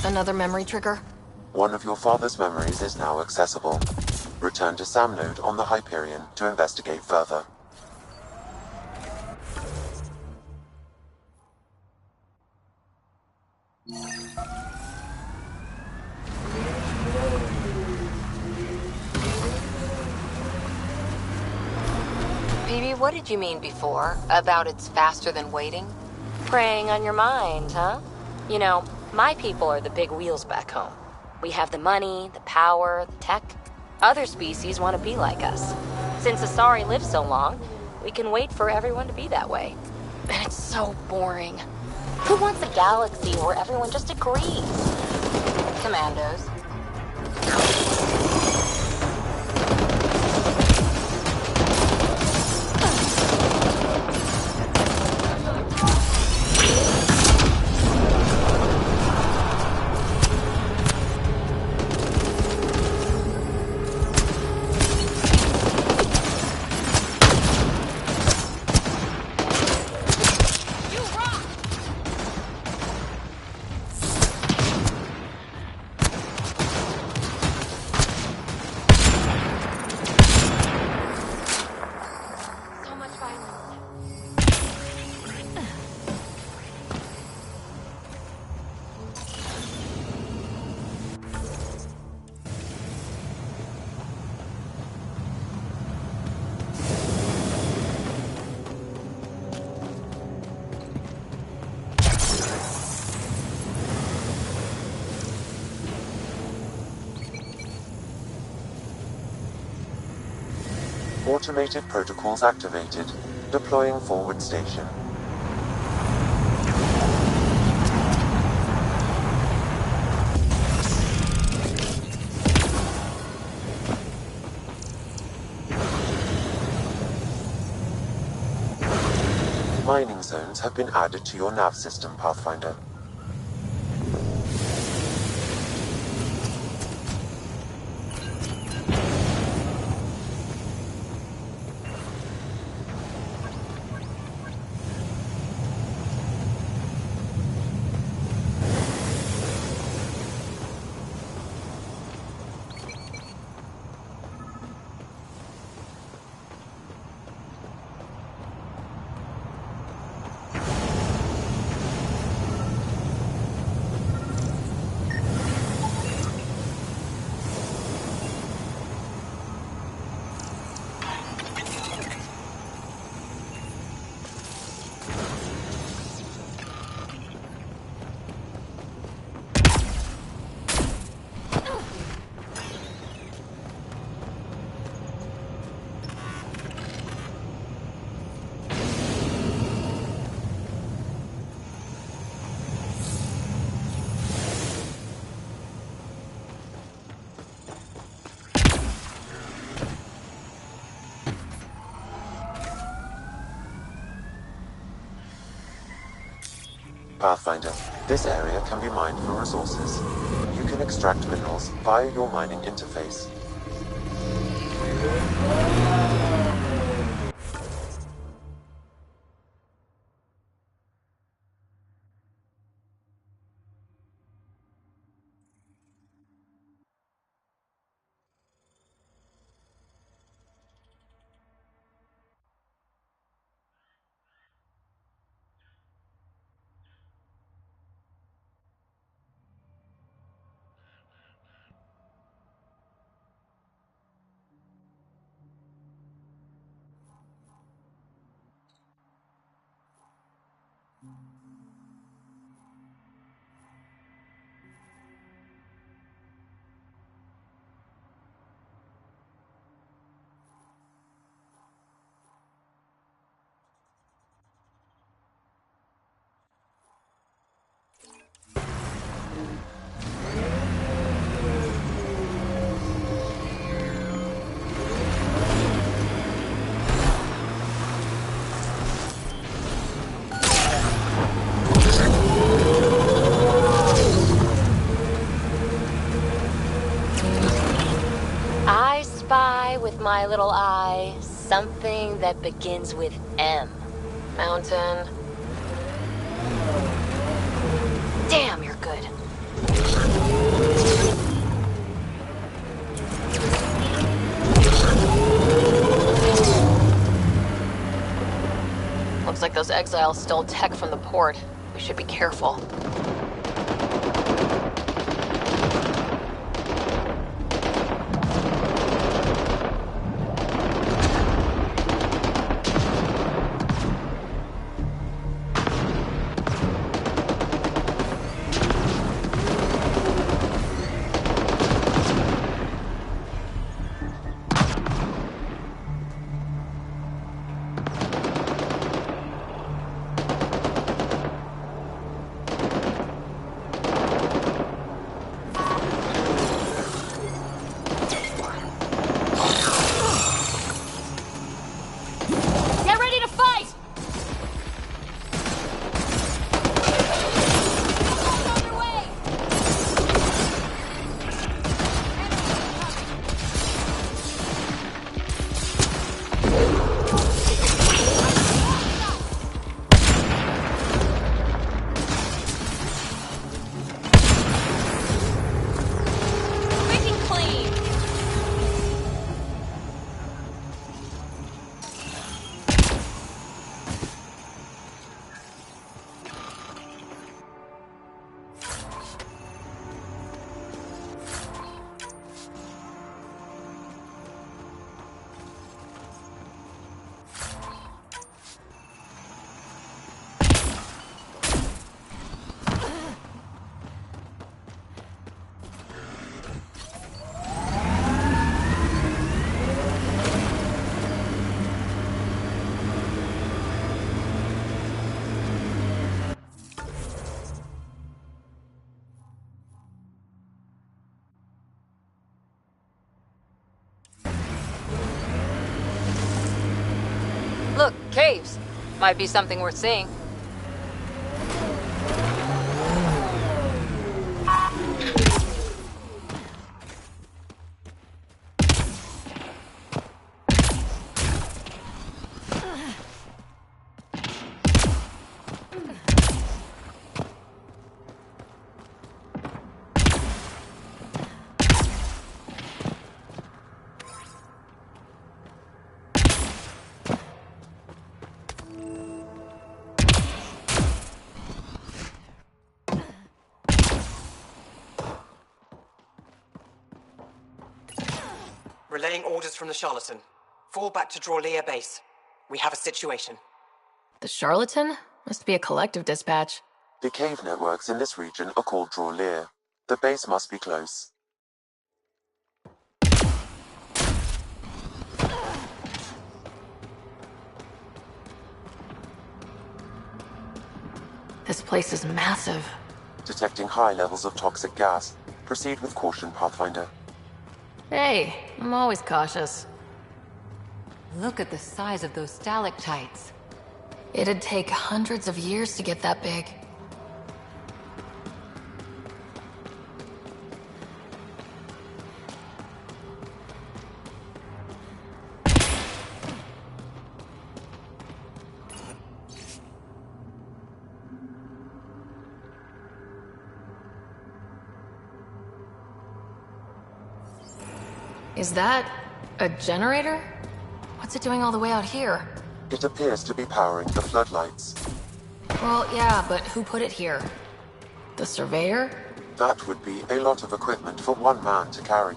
Another memory trigger? One of your father's memories is now accessible. Return to Sam Node on the Hyperion to investigate further. PB, what did you mean before about it's faster than waiting? Preying on your mind, huh? You know, my people are the big wheels back home. We have the money, the power, the tech. Other species want to be like us. Since Asari lives so long, we can wait for everyone to be that way. And it's so boring. Who wants a galaxy where everyone just agrees? Commandos. Automated protocols activated. Deploying forward station. Mining zones have been added to your nav system, Pathfinder. Pathfinder, this area can be mined for resources. You can extract minerals via your mining interface. With my little eye, something that begins with M. Mountain. Damn, you're good. Looks like those exiles stole tech from the port. We should be careful. Look, caves. Might be something worth seeing. Relaying orders from the charlatan. Fall back to Drawlear base. We have a situation. The charlatan? Must be a collective dispatch. The cave networks in this region are called Drawlear. The base must be close. This place is massive. Detecting high levels of toxic gas. Proceed with caution, Pathfinder. Hey, I'm always cautious. Look at the size of those stalactites. It'd take hundreds of years to get that big. Is that a generator? What's it doing all the way out here? It appears to be powering the floodlights. Well, yeah, but who put it here? The surveyor? That would be a lot of equipment for one man to carry.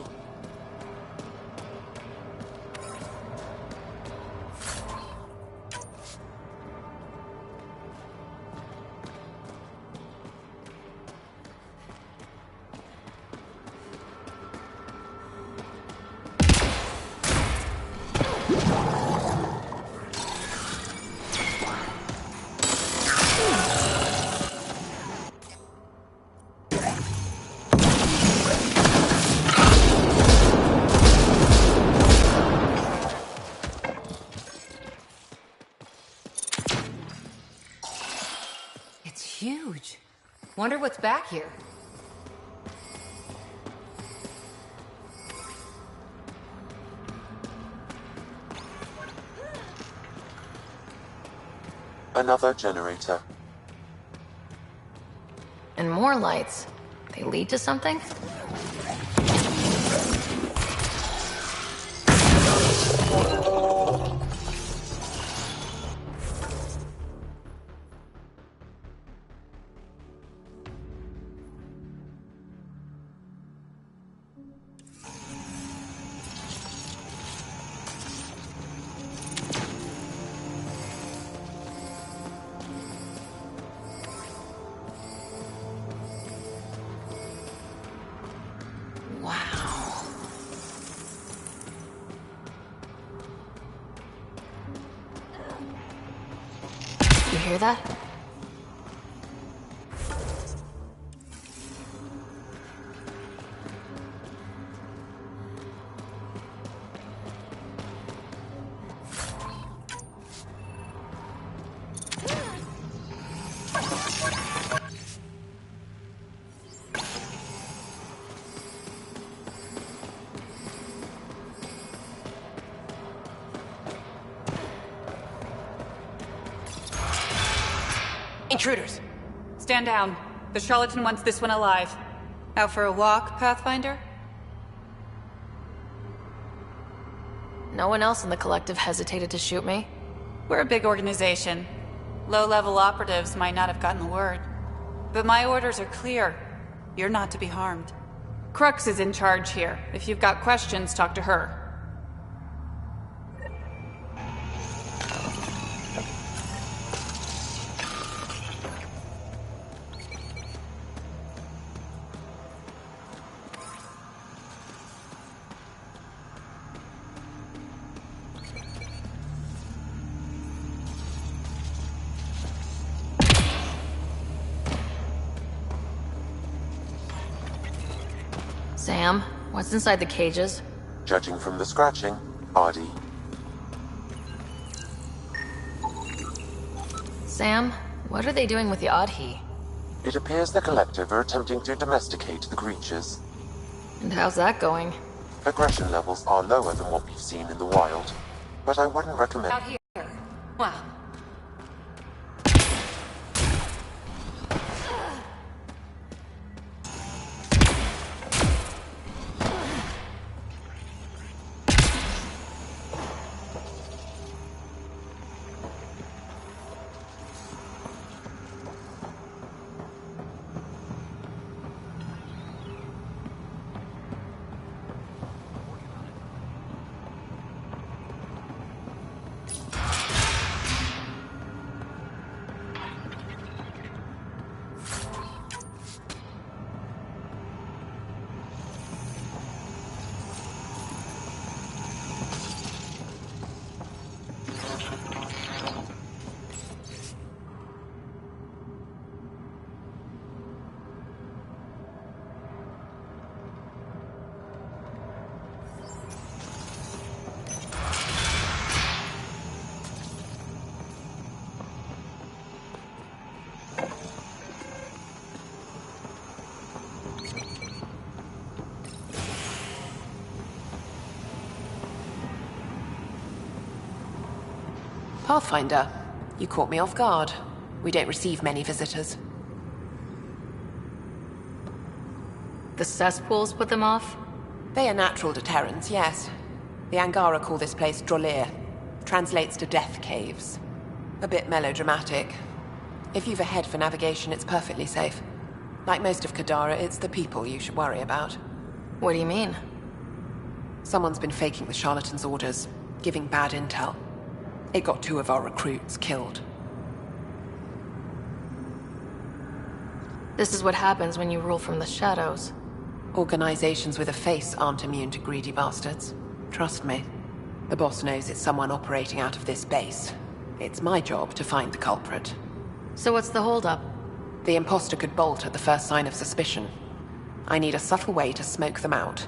Huge. Wonder what's back here. Another generator. And more lights. They lead to something? You hear that? Intruders! Stand down. The charlatan wants this one alive. Out for a walk, Pathfinder? No one else in the collective hesitated to shoot me? We're a big organization. Low-level operatives might not have gotten the word. But my orders are clear. You're not to be harmed. Crux is in charge here. If you've got questions, talk to her. Sam, what's inside the cages? Judging from the scratching, Artie. Sam, what are they doing with the Adhi? It appears the collective are attempting to domesticate the creatures. And how's that going? Aggression levels are lower than what we've seen in the wild, but I wouldn't recommend... Out here. Wow. Pathfinder, you caught me off guard. We don't receive many visitors. The cesspools put them off? They are natural deterrents, yes. The Angara call this place Drolir. Translates to Death Caves. A bit melodramatic. If you've a head for navigation, it's perfectly safe. Like most of Kadara, it's the people you should worry about. What do you mean? Someone's been faking the charlatan's orders, giving bad intel. It got 2 of our recruits killed. This is what happens when you rule from the shadows. Organizations with a face aren't immune to greedy bastards. Trust me. The boss knows it's someone operating out of this base. It's my job to find the culprit. So what's the holdup? The imposter could bolt at the first sign of suspicion. I need a subtle way to smoke them out.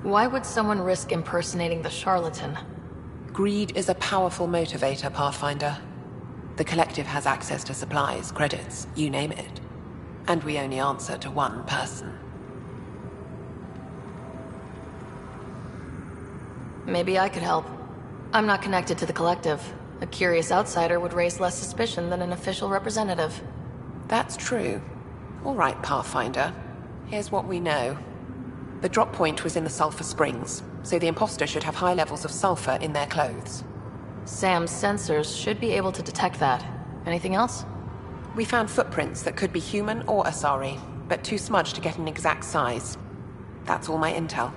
Why would someone risk impersonating the charlatan? Greed is a powerful motivator, Pathfinder. The Collective has access to supplies, credits, you name it. And we only answer to one person. Maybe I could help. I'm not connected to the Collective. A curious outsider would raise less suspicion than an official representative. That's true. All right, Pathfinder. Here's what we know. The drop point was in the Sulphur Springs, so the imposter should have high levels of sulfur in their clothes. Sam's sensors should be able to detect that. Anything else? We found footprints that could be human or Asari, but too smudged to get an exact size. That's all my intel.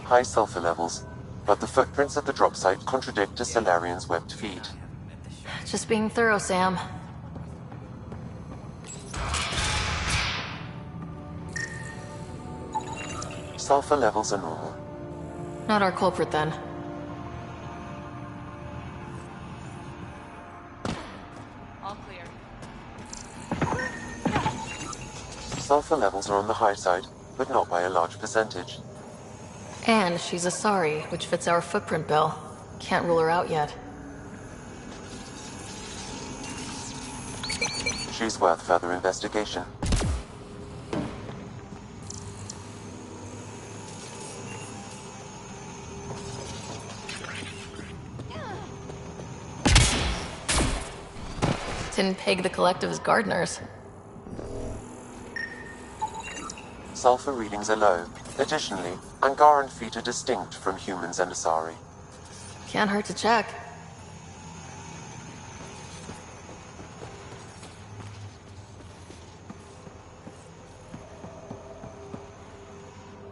High sulfur levels, but the footprints at the drop site contradict a Solarian's webbed feet. Just being thorough, Sam. Sulfur levels are normal. Not our culprit, then. All clear. Sulfur levels are on the high side, but not by a large percentage. And she's Asari, which fits our footprint bill. Can't rule her out yet. She's worth further investigation. Didn't peg the Collective as gardeners. Sulfur readings are low. Additionally, Angaran feet are distinct from humans and Asari. Can't hurt to check.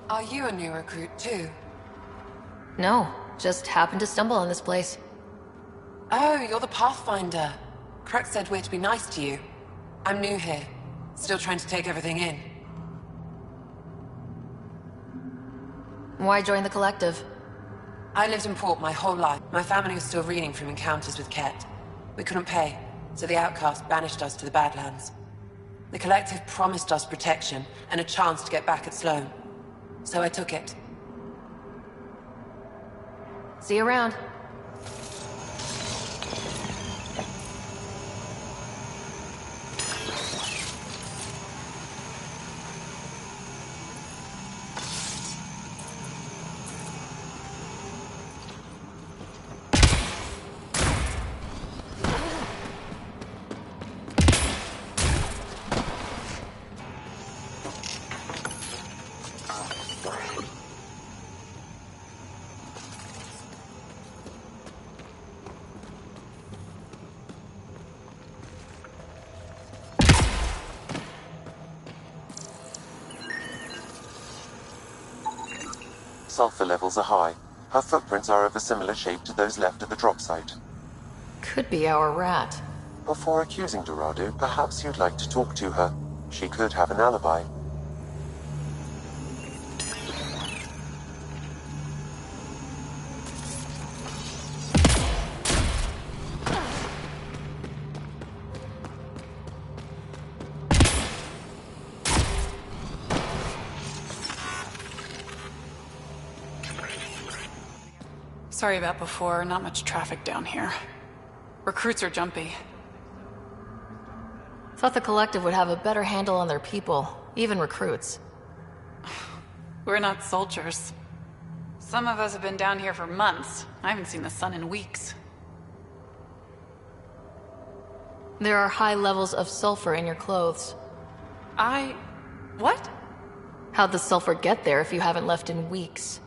Are you a new recruit too? No, just happened to stumble on this place. Oh, you're the Pathfinder. Crux said we're to be nice to you. I'm new here. Still trying to take everything in. Why join the Collective? I lived in Port my whole life. My family was still reeling from encounters with Ket. We couldn't pay, so the outcast banished us to the Badlands. The Collective promised us protection and a chance to get back at Sloan. So I took it. See you around. sulfur levels are high. Her footprints are of a similar shape to those left at the drop site. Could be our rat. Before accusing Dorado, perhaps you'd like to talk to her. She could have an alibi. Sorry about before, not much traffic down here. Recruits are jumpy. Thought the Collective would have a better handle on their people, even recruits. We're not soldiers. Some of us have been down here for months. I haven't seen the sun in weeks. There are high levels of sulfur in your clothes. What? How'd the sulfur get there if you haven't left in weeks?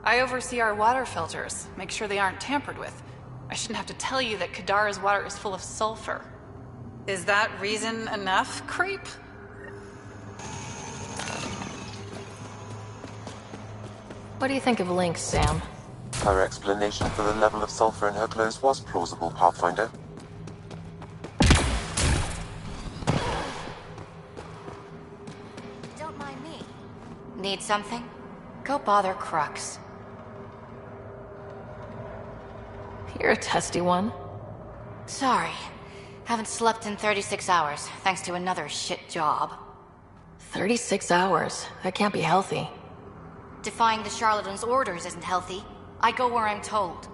I oversee our water filters, make sure they aren't tampered with. I shouldn't have to tell you that Kadara's water is full of sulfur. Is that reason enough, creep? What do you think of Lynx, Sam? Her explanation for the level of sulfur in her clothes was plausible, Pathfinder. Don't mind me. Need something? Go bother Crux. You're a testy one. Sorry. Haven't slept in 36 hours, thanks to another shit job. 36 hours? That can't be healthy. Defying the charlatan's orders isn't healthy. I go where I'm told.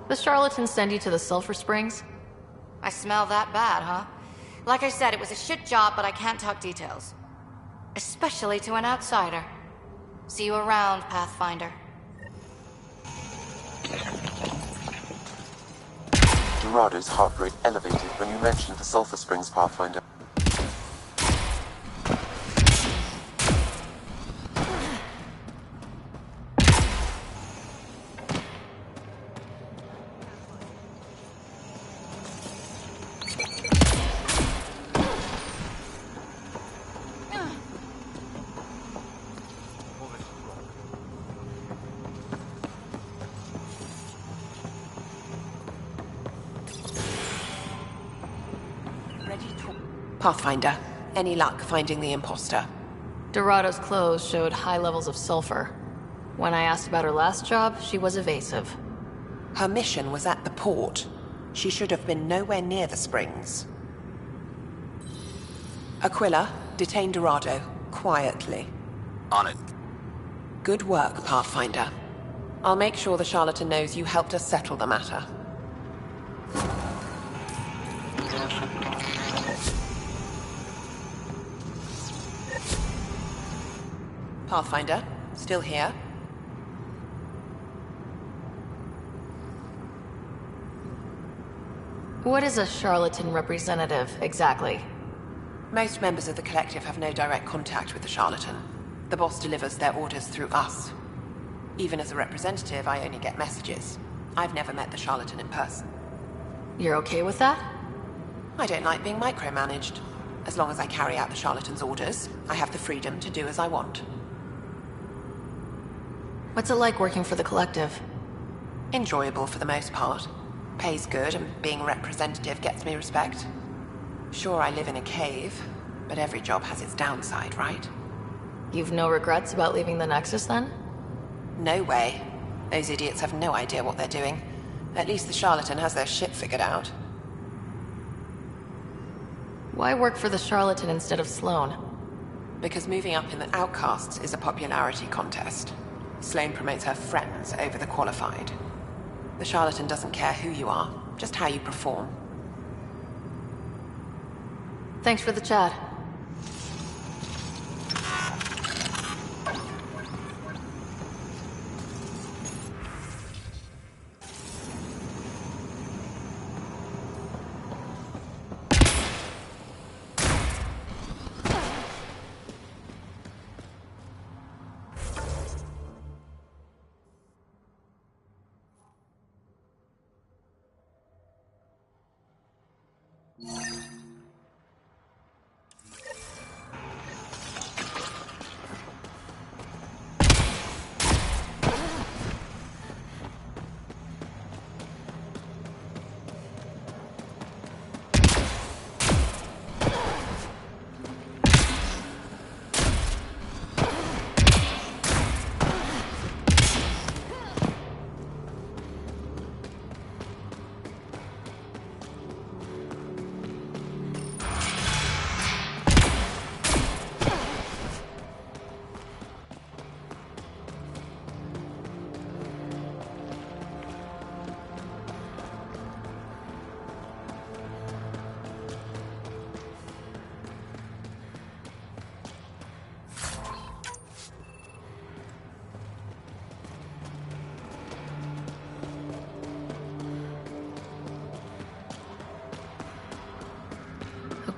The charlatans send you to the sulfur springs? I smell that bad, huh? Like I said, it was a shit job, but I can't talk details. Especially to an outsider. See you around, Pathfinder. Dorado's heart rate elevated when you mentioned the sulfur springs, Pathfinder. Pathfinder, any luck finding the imposter? Dorado's clothes showed high levels of sulfur. When I asked about her last job, she was evasive. Her mission was at the port. She should have been nowhere near the springs. Aquila, detain Dorado, quietly. On it. Good work, Pathfinder. I'll make sure the charlatan knows you helped us settle the matter. Pathfinder, still here? What is a charlatan representative, exactly? Most members of the Collective have no direct contact with the charlatan. The boss delivers their orders through us. Even as a representative, I only get messages. I've never met the charlatan in person. You're okay with that? I don't like being micromanaged. As long as I carry out the charlatan's orders, I have the freedom to do as I want. What's it like working for the Collective? Enjoyable for the most part. Pays good, and being representative gets me respect. Sure, I live in a cave, but every job has its downside, right? You've no regrets about leaving the Nexus, then? No way. Those idiots have no idea what they're doing. At least the charlatan has their shit figured out. Why work for the charlatan instead of Sloane? Because moving up in the outcasts is a popularity contest. Sloane promotes her friends over the qualified. The charlatan doesn't care who you are, just how you perform. Thanks for the chat.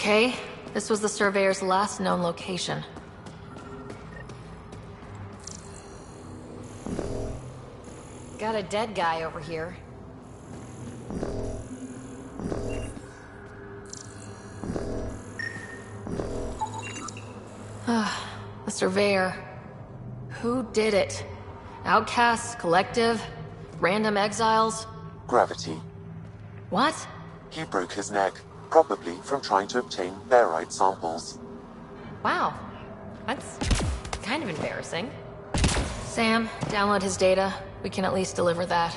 Okay, this was the Surveyor's last known location. Got a dead guy over here. The Surveyor. Who did it? Outcasts, Collective, random exiles? Gravity. What? He broke his neck, probably from trying to obtain barite samples. Wow. That's kind of embarrassing. Sam, download his data. We can at least deliver that.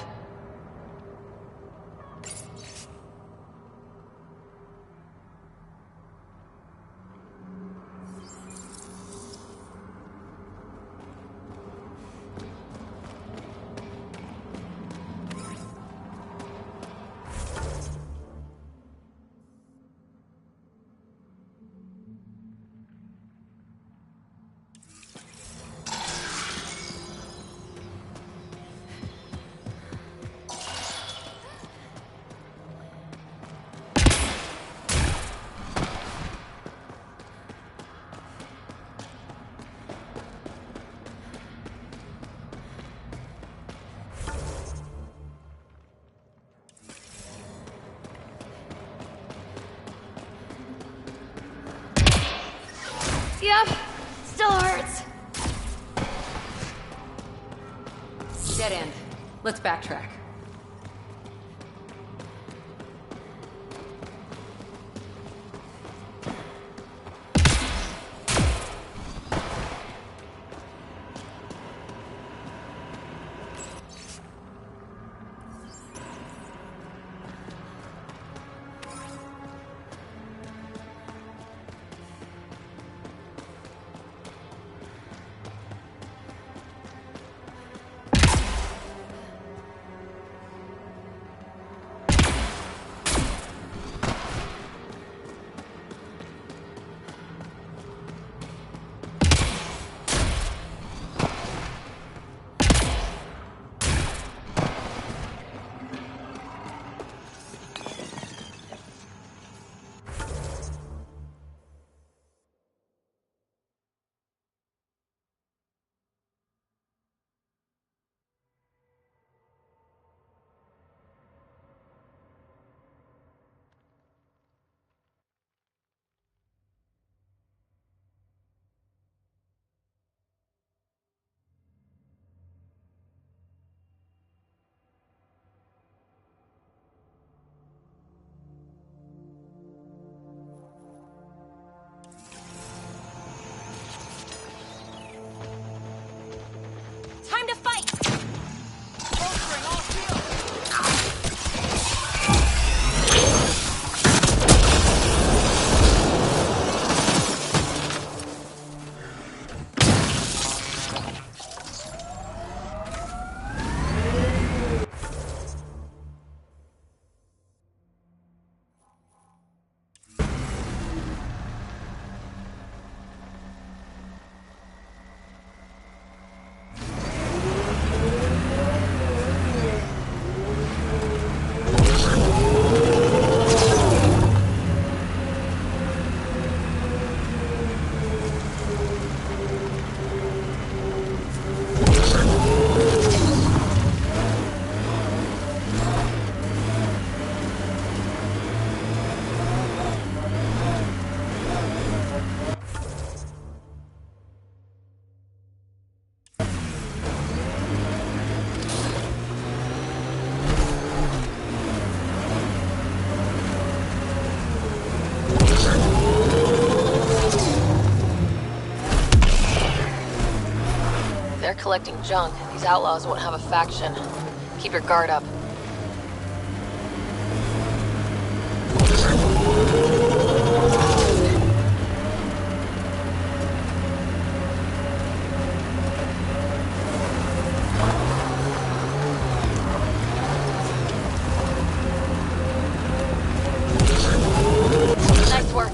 Yep, still hurts. Dead end. Let's backtrack. Time to fight! Bolstering all shields! They're collecting junk. These outlaws won't have a faction. Keep your guard up. Nice work.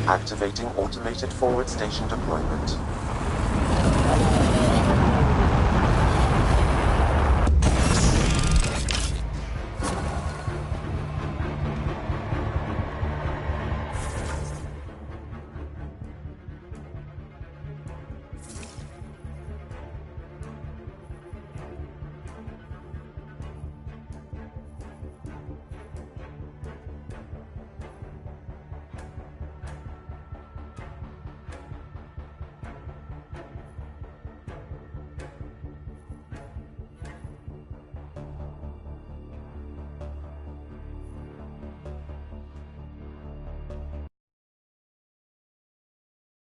Activating automated forward station deployment.